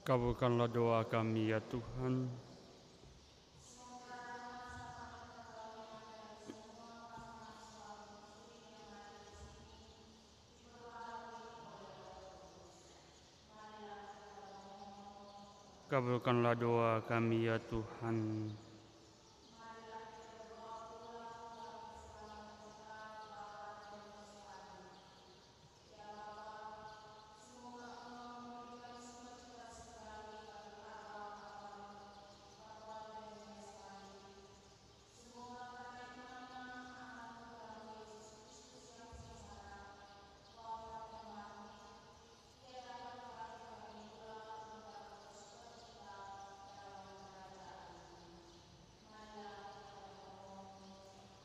Kabulkanlah doa kami ya Tuhan. Kabulkanlah doa kami ya Tuhan.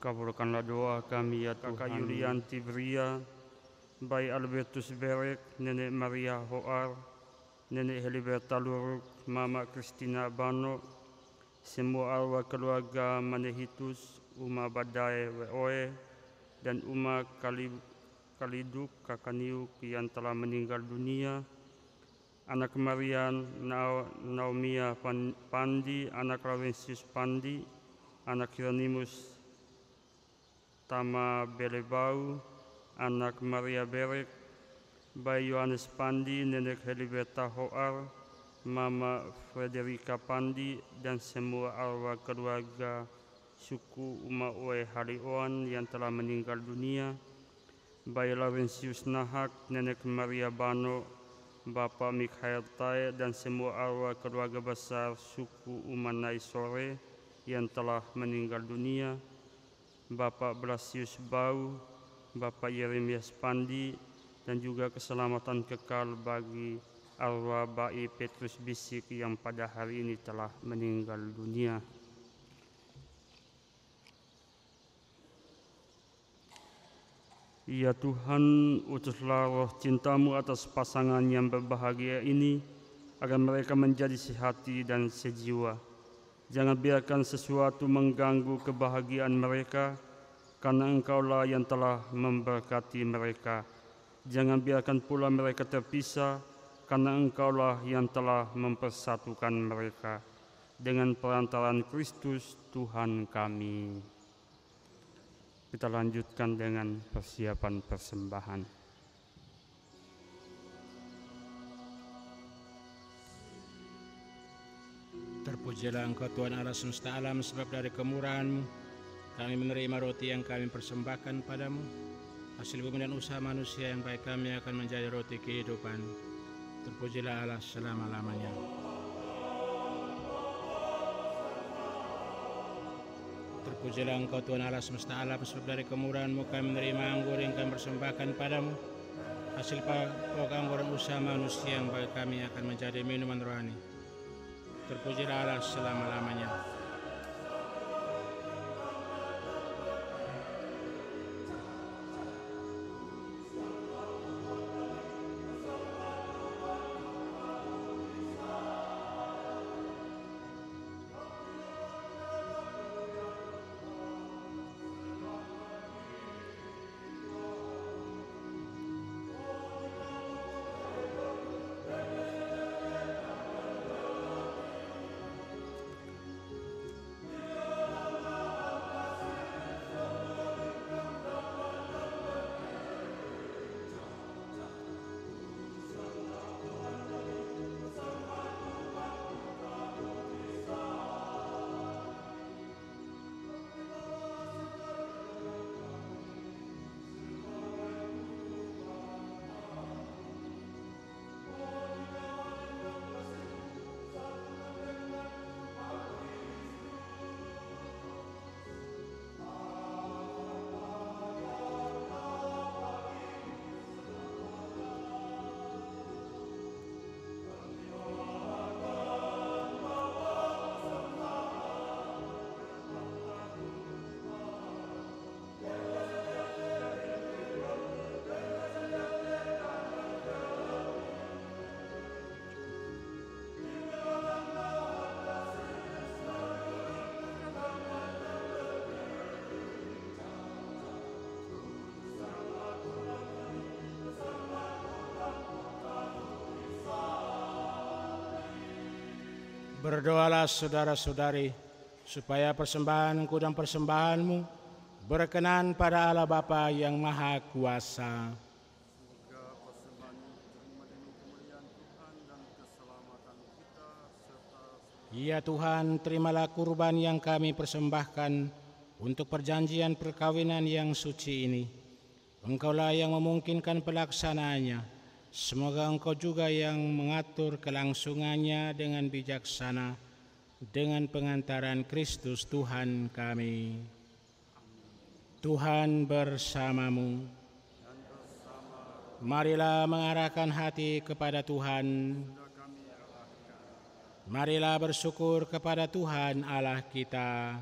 Kabulkanlah doa kami ya Tuhan. Kakak Yulianti Bria, Bayi Albertus Berek, Nenek Maria Hoar, Nenek Heliberta Luruk, Mama Kristina Bano, semua arwah keluarga Manehitus, Uma Badai Weoe, dan Uma Kaliduk Kakaniuk yang telah meninggal dunia, anak Marian Naumia Pandi, anak Laurentius Pandi, anak Hieronymus Tama Belebau, anak Maria Berek, Bayi Yohanes Pandi, nenek Helibeta Hoar, Mama Frederika Pandi, dan semua arwah keluarga suku Umaue Halioan yang telah meninggal dunia, Bayi Laurentius Nahak, nenek Maria Bano, Bapak Mikhail Tai, dan semua arwah keluarga besar suku Umanai Sore yang telah meninggal dunia, Bapak Blasius Bau, Bapak Yeremias Pandi, dan juga keselamatan kekal bagi arwah Bayi Petrus Bisik yang pada hari ini telah meninggal dunia. Ya Tuhan, utuslah roh cintamu atas pasangan yang berbahagia ini, agar mereka menjadi sehati dan sejiwa. Jangan biarkan sesuatu mengganggu kebahagiaan mereka, karena Engkaulah yang telah memberkati mereka. Jangan biarkan pula mereka terpisah, karena Engkaulah yang telah mempersatukan mereka. Dengan perantaraan Kristus Tuhan kami. Kita lanjutkan dengan persiapan persembahan. Terpujilah Engkau Tuhan Allah semesta alam, sebab dari kemurahan-Mu kami menerima roti yang kami persembahkan padamu. Hasil bumi dan usaha manusia yang baik kami akan menjadi roti kehidupan. Terpujilah Allah selama-lamanya. Terpujilah Engkau Tuhan Allah semesta alam, sebab dari kemurahan-Mu kami menerima anggur yang kami persembahkan padamu. Hasil pokok anggur dan usaha manusia yang baik kami akan menjadi minuman rohani. Terpujilah Allah selama-lamanya. Berdoalah saudara-saudari, supaya persembahanku dan persembahanmu berkenan pada Allah Bapa yang Maha Kuasa. Ya Tuhan, terimalah kurban yang kami persembahkan untuk perjanjian perkawinan yang suci ini. Engkaulah yang memungkinkan pelaksanaannya. Semoga Engkau juga yang mengatur kelangsungannya dengan bijaksana, dengan pengantaran Kristus Tuhan kami. Tuhan bersamamu. Marilah mengarahkan hati kepada Tuhan. Marilah bersyukur kepada Tuhan Allah kita.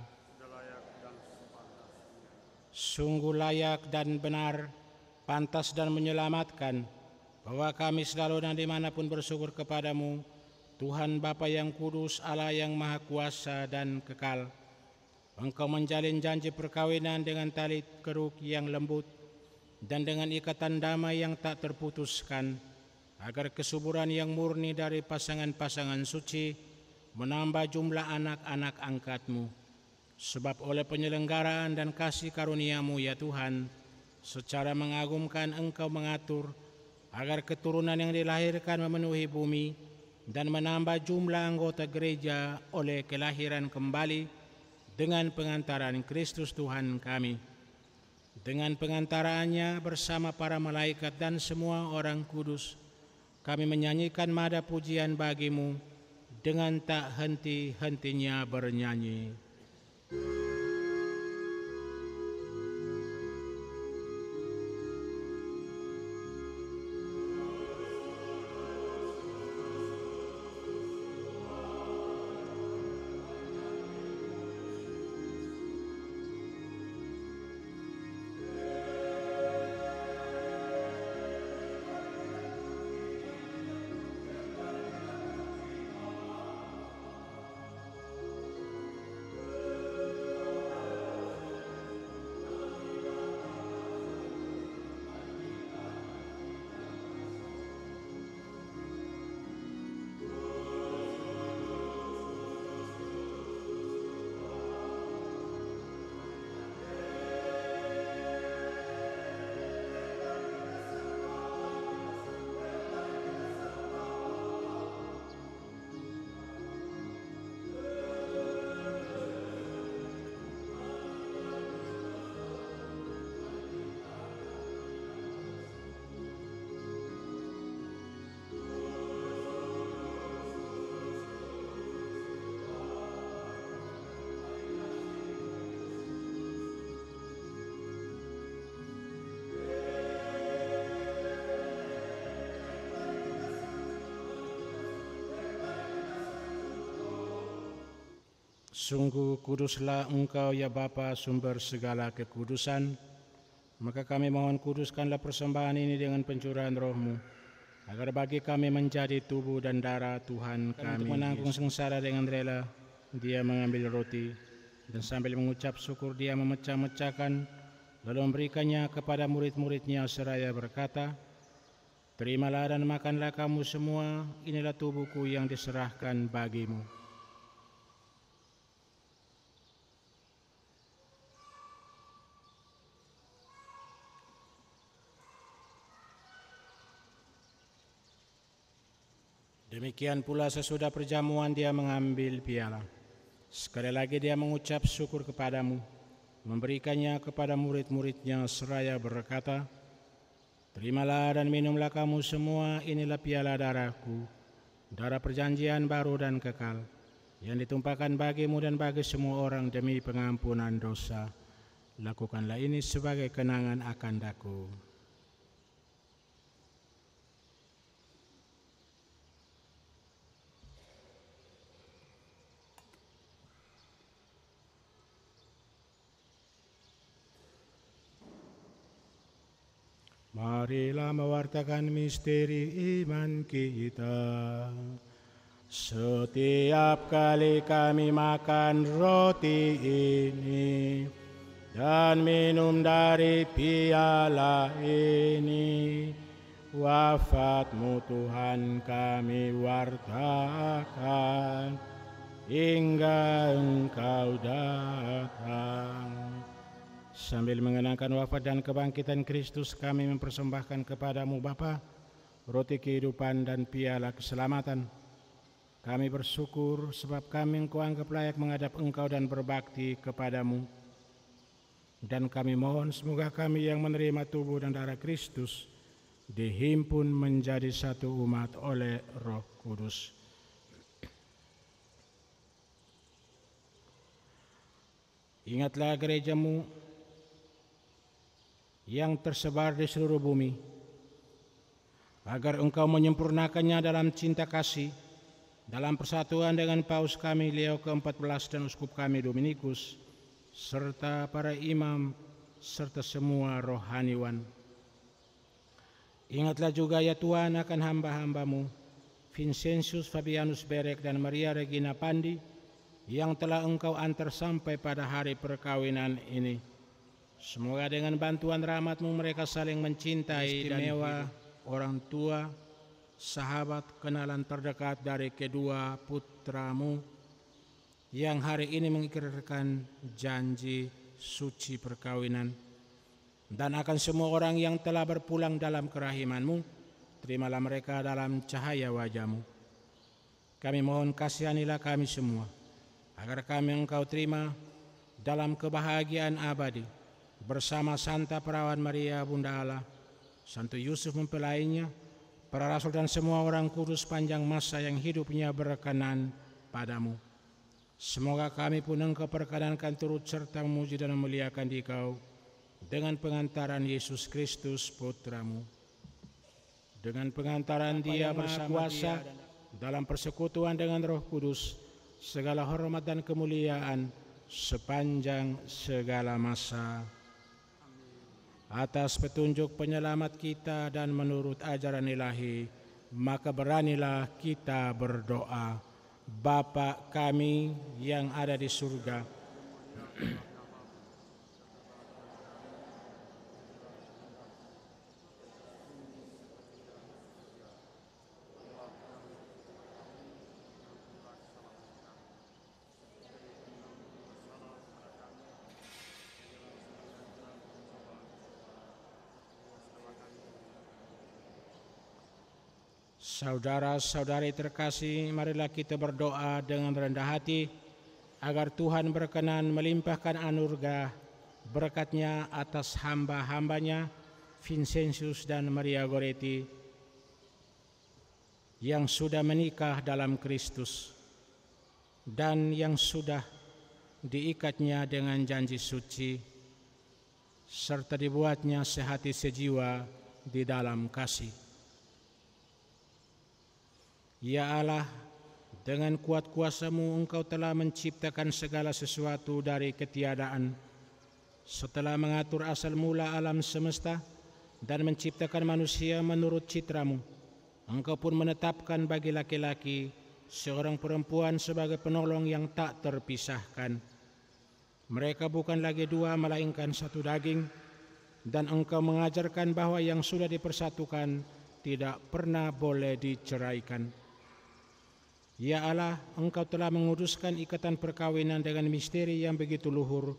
Sungguh layak dan benar, pantas dan menyelamatkan, bahwa kami selalu dan dimanapun bersyukur kepadamu, Tuhan Bapa yang kudus, Allah yang Maha Kuasa dan kekal. Engkau menjalin janji perkawinan dengan tali keruk yang lembut dan dengan ikatan damai yang tak terputuskan, agar kesuburan yang murni dari pasangan-pasangan suci menambah jumlah anak-anak angkat-Mu. Sebab oleh penyelenggaraan dan kasih karunia-Mu ya Tuhan, secara mengagumkan Engkau mengatur agar keturunan yang dilahirkan memenuhi bumi dan menambah jumlah anggota gereja oleh kelahiran kembali dengan pengantaran Kristus Tuhan kami. Dengan pengantaraannya bersama para malaikat dan semua orang kudus, kami menyanyikan mada pujian bagi-Mu dengan tak henti-hentinya bernyanyi. Sungguh kuduslah Engkau ya Bapa, sumber segala kekudusan. Maka kami mohon kuduskanlah persembahan ini dengan pencurahan Roh-Mu, agar bagi kami menjadi tubuh dan darah Tuhan kami. Untuk menanggung sengsara dengan rela, Dia mengambil roti, dan sambil mengucap syukur Dia memecah-mecahkan, lalu memberikannya kepada murid-muridnya seraya berkata, "Terimalah dan makanlah kamu semua, inilah tubuhku yang diserahkan bagimu." Demikian pula sesudah perjamuan Dia mengambil piala. Sekali lagi Dia mengucap syukur kepadamu, memberikannya kepada murid-muridnya seraya berkata, "Terimalah dan minumlah kamu semua, inilah piala darahku, darah perjanjian baru dan kekal, yang ditumpahkan bagimu dan bagi semua orang demi pengampunan dosa. Lakukanlah ini sebagai kenangan akan Aku." Marilah mewartakan misteri iman kita. Setiap kali kami makan roti ini dan minum dari piala ini, wafat-Mu Tuhan kami wartakan hingga Engkau datang. Sambil mengenangkan wafat dan kebangkitan Kristus, kami mempersembahkan kepada-Mu Bapa roti kehidupan dan piala keselamatan. Kami bersyukur sebab kami Engkau anggap layak menghadap Engkau dan berbakti kepada-Mu. Dan kami mohon semoga kami yang menerima tubuh dan darah Kristus dihimpun menjadi satu umat oleh Roh Kudus. Ingatlah gereja-Mu yang tersebar di seluruh bumi, agar Engkau menyempurnakannya dalam cinta kasih, dalam persatuan dengan Paus kami Leo ke-14 dan Uskup kami Dominikus, serta para imam, serta semua rohaniwan. Ingatlah juga ya Tuhan akan hamba-hamba-Mu, Vincentius Fabianus Berek dan Maria Regina Pandi, yang telah Engkau antar sampai pada hari perkawinan ini. Semoga dengan bantuan rahmat-Mu mereka saling mencintai dan istimewa orang tua, sahabat, kenalan terdekat dari kedua putra-Mu yang hari ini mengikrarkan janji suci perkawinan. Dan akan semua orang yang telah berpulang dalam kerahiman-Mu, terimalah mereka dalam cahaya wajah-Mu. Kami mohon kasihanilah kami semua, agar kami Engkau terima dalam kebahagiaan abadi, bersama Santa Perawan Maria Bunda Allah, Santo Yusuf mempelainya, para rasul dan semua orang kudus panjang masa yang hidupnya berkenan padamu. Semoga kami pun Engkau perkenankan turut serta memuji dan memuliakan Dikau dengan pengantaran Yesus Kristus Putra-Mu. Dengan pengantaran Dia bersama kuasa dalam persekutuan dengan Roh Kudus, segala hormat dan kemuliaan sepanjang segala masa. Atas petunjuk penyelamat kita dan menurut ajaran ilahi, maka beranilah kita berdoa. Bapa kami yang ada di surga, saudara-saudari terkasih, marilah kita berdoa dengan rendah hati agar Tuhan berkenan melimpahkan anugerah berkat-Nya atas hamba-hambanya Vincentius dan Maria Goretti yang sudah menikah dalam Kristus dan yang sudah diikatnya dengan janji suci serta dibuatnya sehati sejiwa di dalam kasih. Ya Allah, dengan kuat kuasa-Mu Engkau telah menciptakan segala sesuatu dari ketiadaan. Setelah mengatur asal mula alam semesta dan menciptakan manusia menurut citra-Mu, Engkau pun menetapkan bagi laki-laki seorang perempuan sebagai penolong yang tak terpisahkan. Mereka bukan lagi dua melainkan satu daging, dan Engkau mengajarkan bahwa yang sudah dipersatukan tidak pernah boleh diceraikan. Ya Allah, Engkau telah menguduskan ikatan perkawinan dengan misteri yang begitu luhur,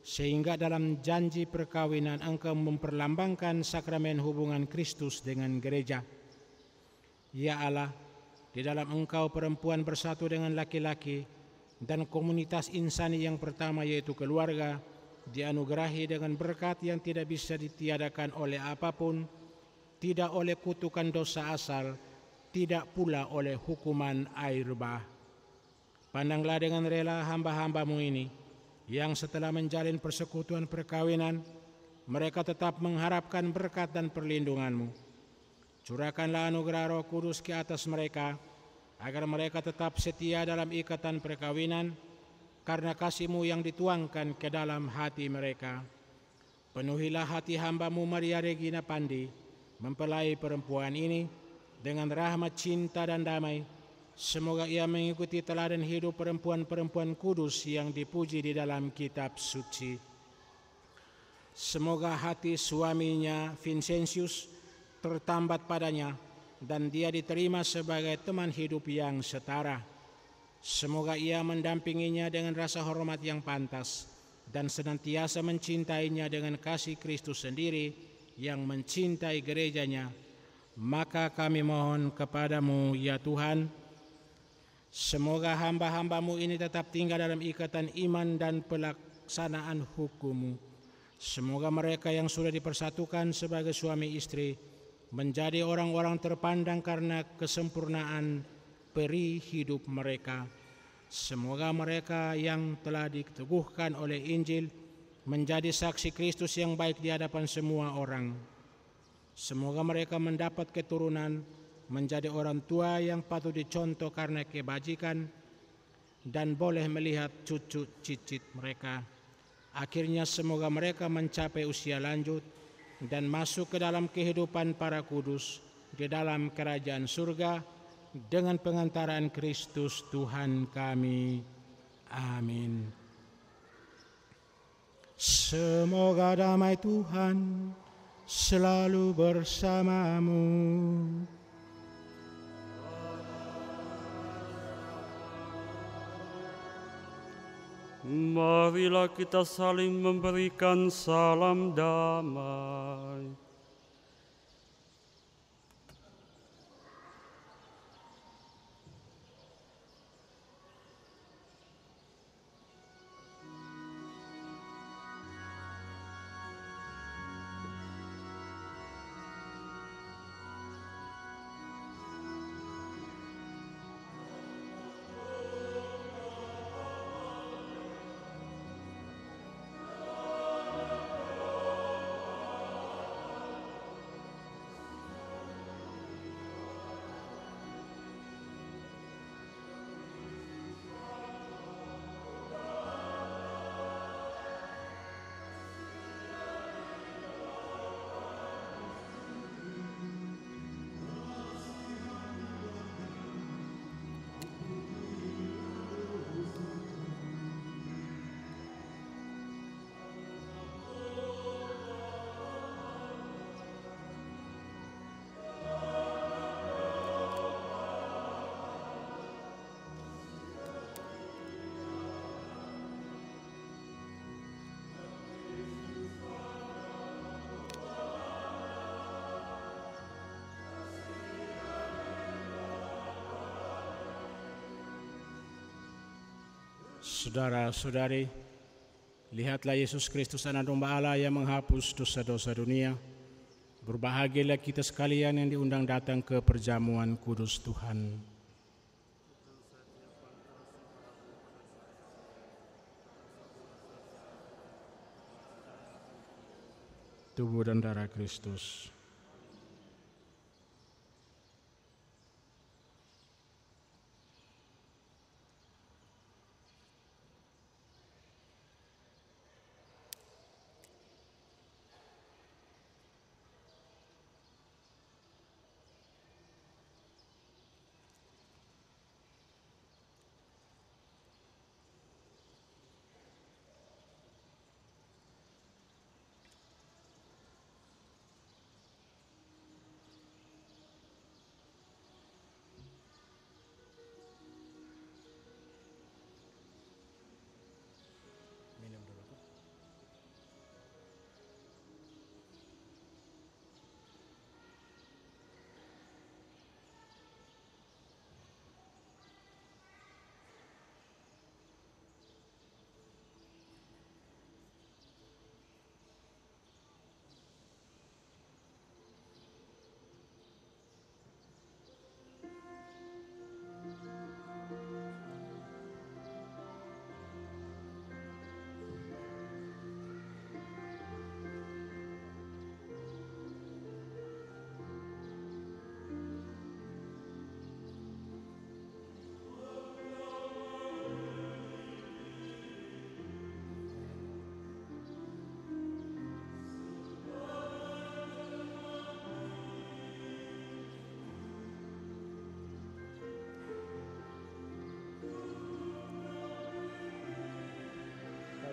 sehingga dalam janji perkawinan Engkau memperlambangkan sakramen hubungan Kristus dengan gereja. Ya Allah, di dalam Engkau perempuan bersatu dengan laki-laki dan komunitas insani yang pertama yaitu keluarga dianugerahi dengan berkat yang tidak bisa ditiadakan oleh apapun, tidak oleh kutukan dosa asal, tidak pula oleh hukuman air bah. Pandanglah dengan rela hamba-hamba-Mu ini, yang setelah menjalin persekutuan perkawinan, mereka tetap mengharapkan berkat dan perlindungan-Mu. Curahkanlah anugerah Roh Kudus ke atas mereka, agar mereka tetap setia dalam ikatan perkawinan, karena kasih-Mu yang dituangkan ke dalam hati mereka. Penuhilah hati hamba-Mu Maria Regina Pandi, mempelai perempuan ini, dengan rahmat, cinta, dan damai. Semoga ia mengikuti teladan hidup perempuan-perempuan kudus yang dipuji di dalam kitab suci. Semoga hati suaminya Vincentius tertambat padanya, dan dia diterima sebagai teman hidup yang setara. Semoga ia mendampinginya dengan rasa hormat yang pantas, dan senantiasa mencintainya dengan kasih Kristus sendiri yang mencintai gerejanya. Maka kami mohon kepada-Mu, ya Tuhan, semoga hamba-hamba-Mu ini tetap tinggal dalam ikatan iman dan pelaksanaan hukum-Mu. Semoga mereka yang sudah dipersatukan sebagai suami istri menjadi orang-orang terpandang karena kesempurnaan peri hidup mereka. Semoga mereka yang telah diteguhkan oleh Injil menjadi saksi Kristus yang baik di hadapan semua orang. Semoga mereka mendapat keturunan, menjadi orang tua yang patut dicontoh karena kebajikan, dan boleh melihat cucu cicit mereka. Akhirnya semoga mereka mencapai usia lanjut dan masuk ke dalam kehidupan para kudus di dalam kerajaan surga dengan pengantaran Kristus Tuhan kami. Amin. Semoga damai Tuhan selalu bersamamu. Marilah kita saling memberikan salam damai. Saudara-saudari, lihatlah Yesus Kristus Anak Domba Allah yang menghapus dosa-dosa dunia. Berbahagialah kita sekalian yang diundang datang ke perjamuan kudus Tuhan. Tubuh dan darah Kristus.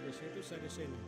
Di situ saya di sini.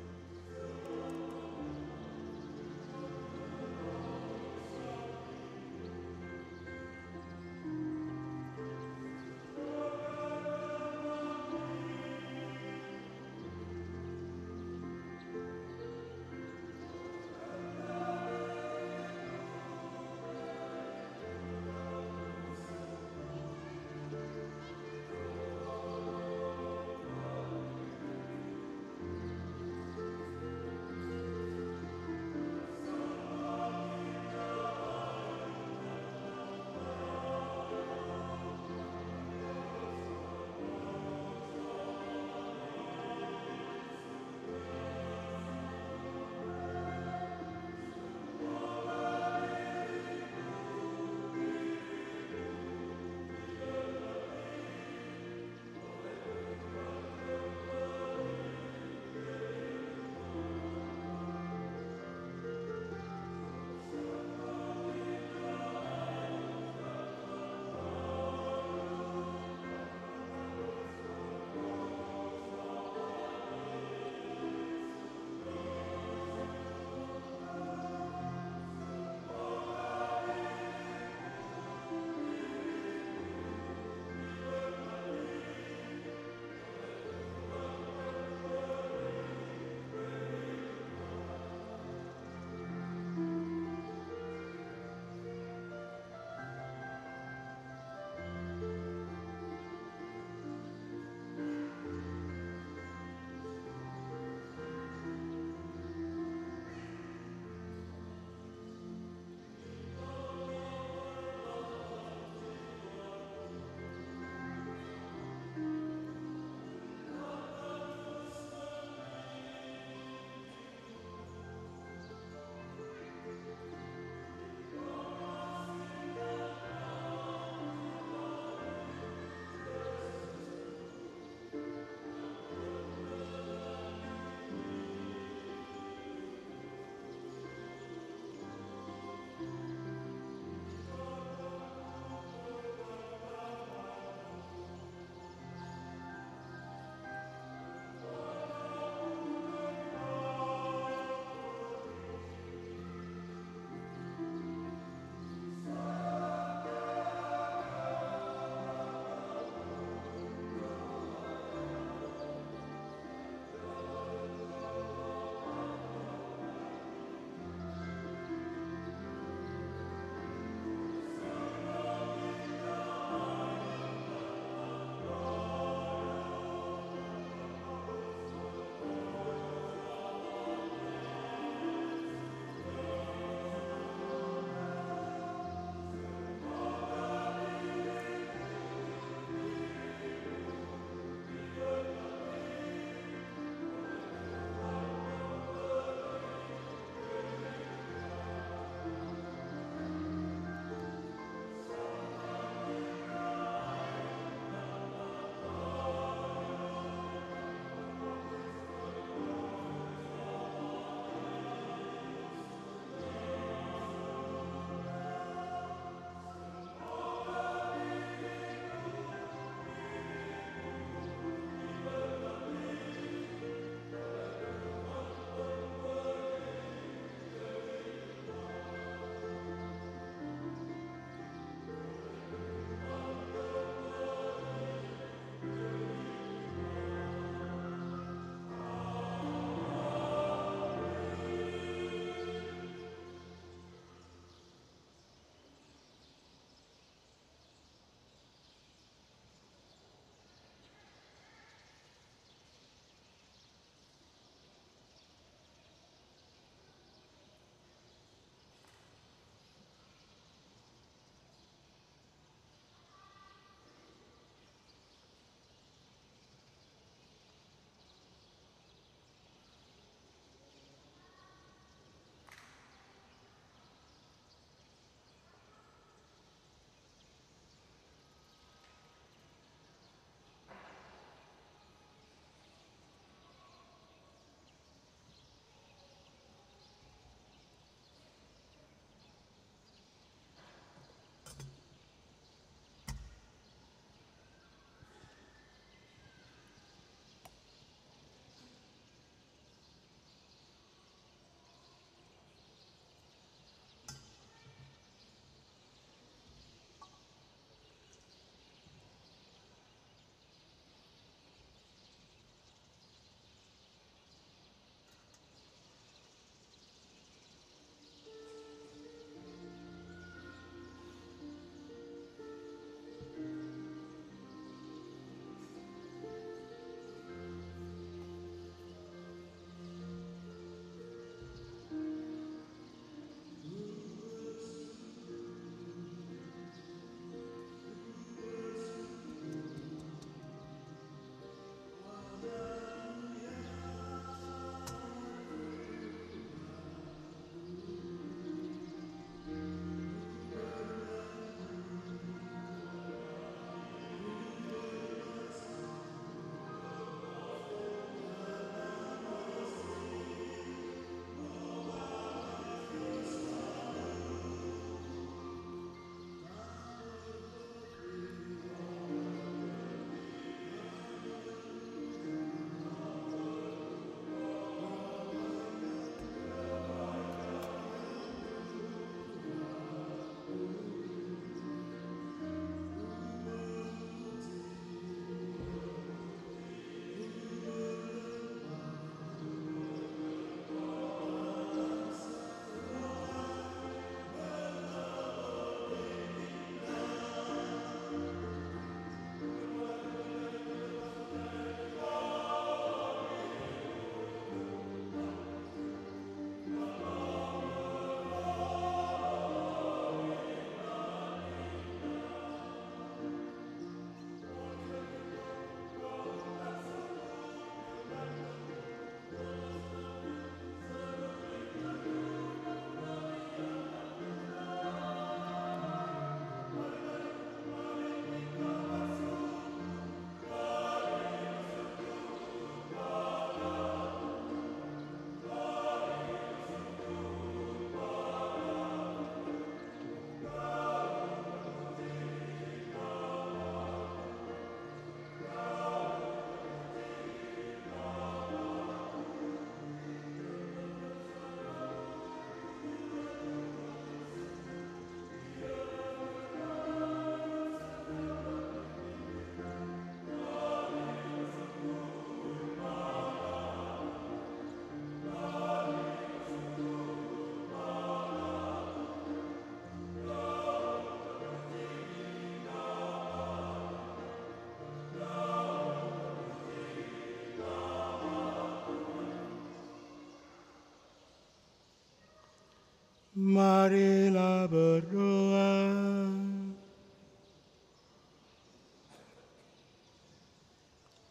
Marilah berdoa.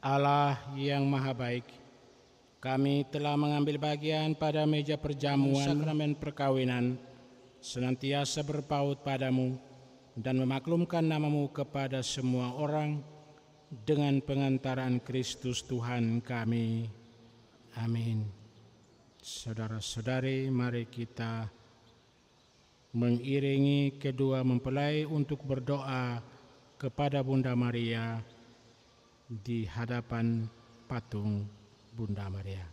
Allah yang maha baik, kami telah mengambil bagian pada meja perjamuan sakramen perkawinan, senantiasa berpaut padamu dan memaklumkan namamu kepada semua orang dengan pengantaran Kristus Tuhan kami. Amin. Saudara-saudari, mari kita mengiringi kedua mempelai untuk berdoa kepada Bunda Maria di hadapan patung Bunda Maria.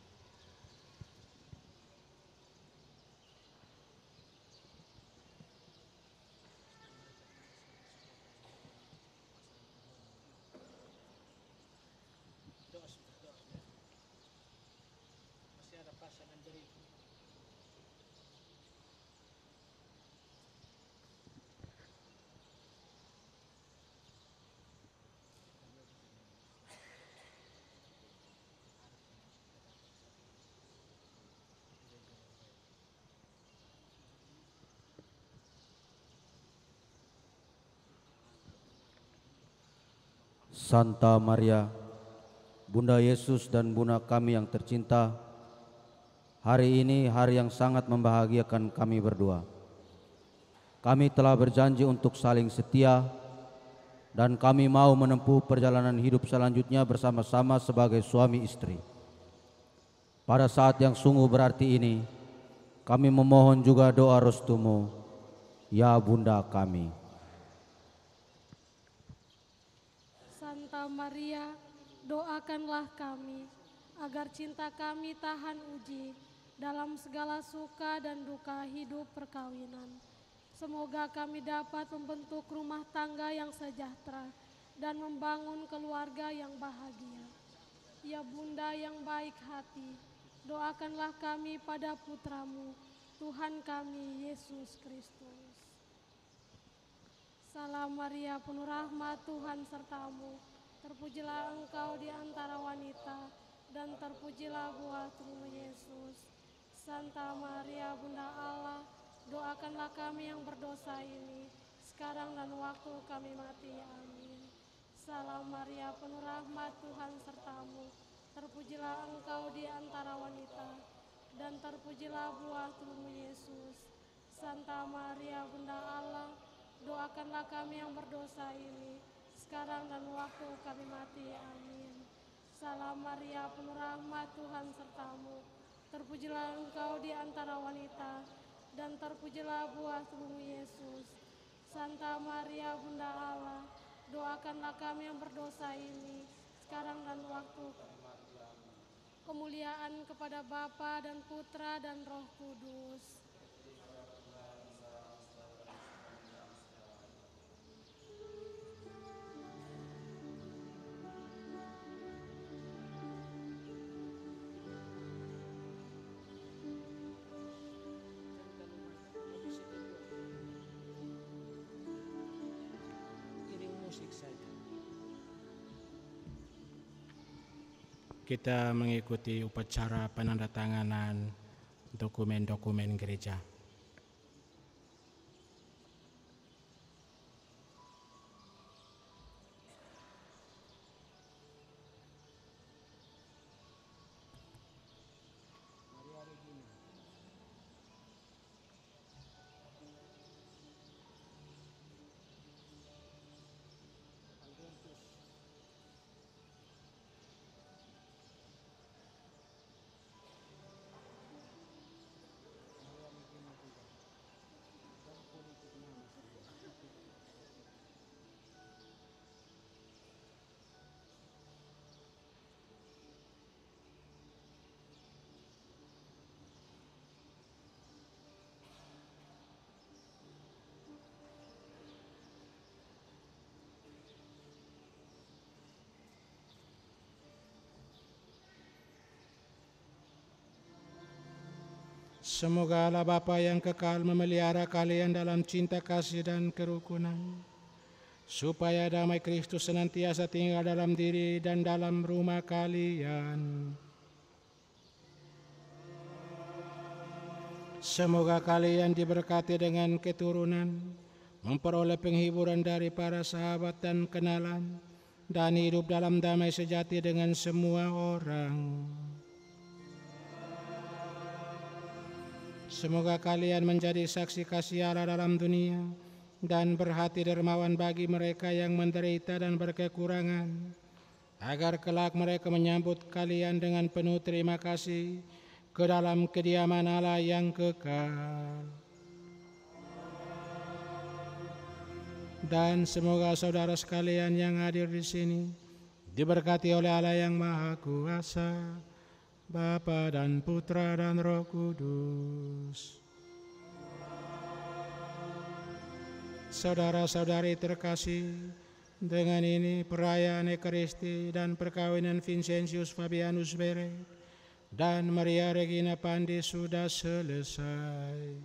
Santa Maria, Bunda Yesus dan Bunda kami yang tercinta, hari ini hari yang sangat membahagiakan kami berdua. Kami telah berjanji untuk saling setia dan kami mau menempuh perjalanan hidup selanjutnya bersama-sama sebagai suami istri. Pada saat yang sungguh berarti ini, kami memohon juga doa restumu, ya Bunda kami. Santa Maria, doakanlah kami agar cinta kami tahan uji dalam segala suka dan duka hidup perkawinan. Semoga kami dapat membentuk rumah tangga yang sejahtera dan membangun keluarga yang bahagia. Ya Bunda yang baik hati, doakanlah kami pada putramu, Tuhan kami Yesus Kristus. Salam Maria, penuh rahmat, Tuhan sertamu. Terpujilah engkau di antara wanita, dan terpujilah buah tubuhmu Yesus. Santa Maria, Bunda Allah, doakanlah kami yang berdosa ini, sekarang dan waktu kami mati. Amin. Salam Maria, penuh rahmat, Tuhan sertamu. Terpujilah engkau di antara wanita, dan terpujilah buah tubuhmu Yesus. Santa Maria, Bunda Allah, doakanlah kami yang berdosa ini, sekarang dan waktu kami mati. Amin. Salam Maria, penuh rahmat, Tuhan sertamu. Terpujilah engkau di antara wanita, dan terpujilah buah tubuhmu Yesus. Santa Maria, Bunda Allah, doakanlah kami yang berdosa ini, sekarang dan waktu kemuliaan kepada Bapa dan Putra dan Roh Kudus. Kita mengikuti upacara penandatanganan dokumen-dokumen gereja. Semoga Allah Bapa yang kekal memelihara kalian dalam cinta kasih dan kerukunan, supaya damai Kristus senantiasa tinggal dalam diri dan dalam rumah kalian. Semoga kalian diberkati dengan keturunan, memperoleh penghiburan dari para sahabat dan kenalan, dan hidup dalam damai sejati dengan semua orang. Semoga kalian menjadi saksi kasih Allah dalam dunia, dan berhati dermawan bagi mereka yang menderita dan berkekurangan, agar kelak mereka menyambut kalian dengan penuh terima kasih ke dalam kediaman Allah yang kekal. Dan semoga saudara sekalian yang hadir di sini diberkati oleh Allah yang Maha Kuasa, Bapa dan Putra dan Roh Kudus. Saudara-saudari terkasih, dengan ini perayaan Ekaristi dan perkawinan Vincentius Fabianus Bere dan Maria Regina Pandi sudah selesai.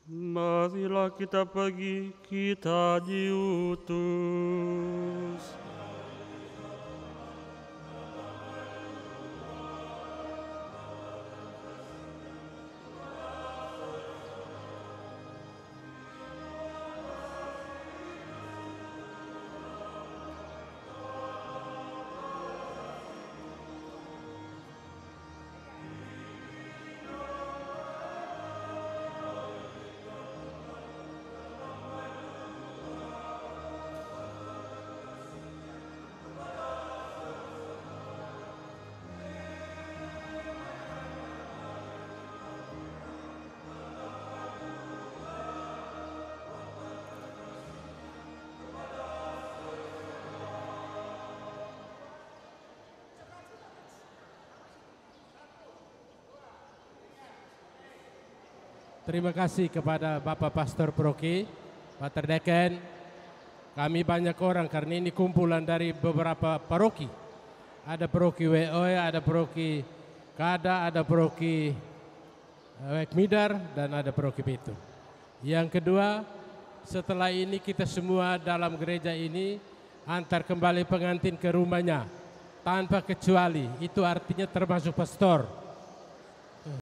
Marilah kita pergi, kita diutus. Terima kasih kepada Bapak Pastor Proki, Pater Deken. Kami banyak orang karena ini kumpulan dari beberapa paroki. Ada paroki WOE, ada paroki Kada, ada paroki Wekmidar, dan ada paroki Bitung. Yang kedua, setelah ini kita semua dalam gereja ini antar kembali pengantin ke rumahnya tanpa kecuali. Itu artinya termasuk pastor.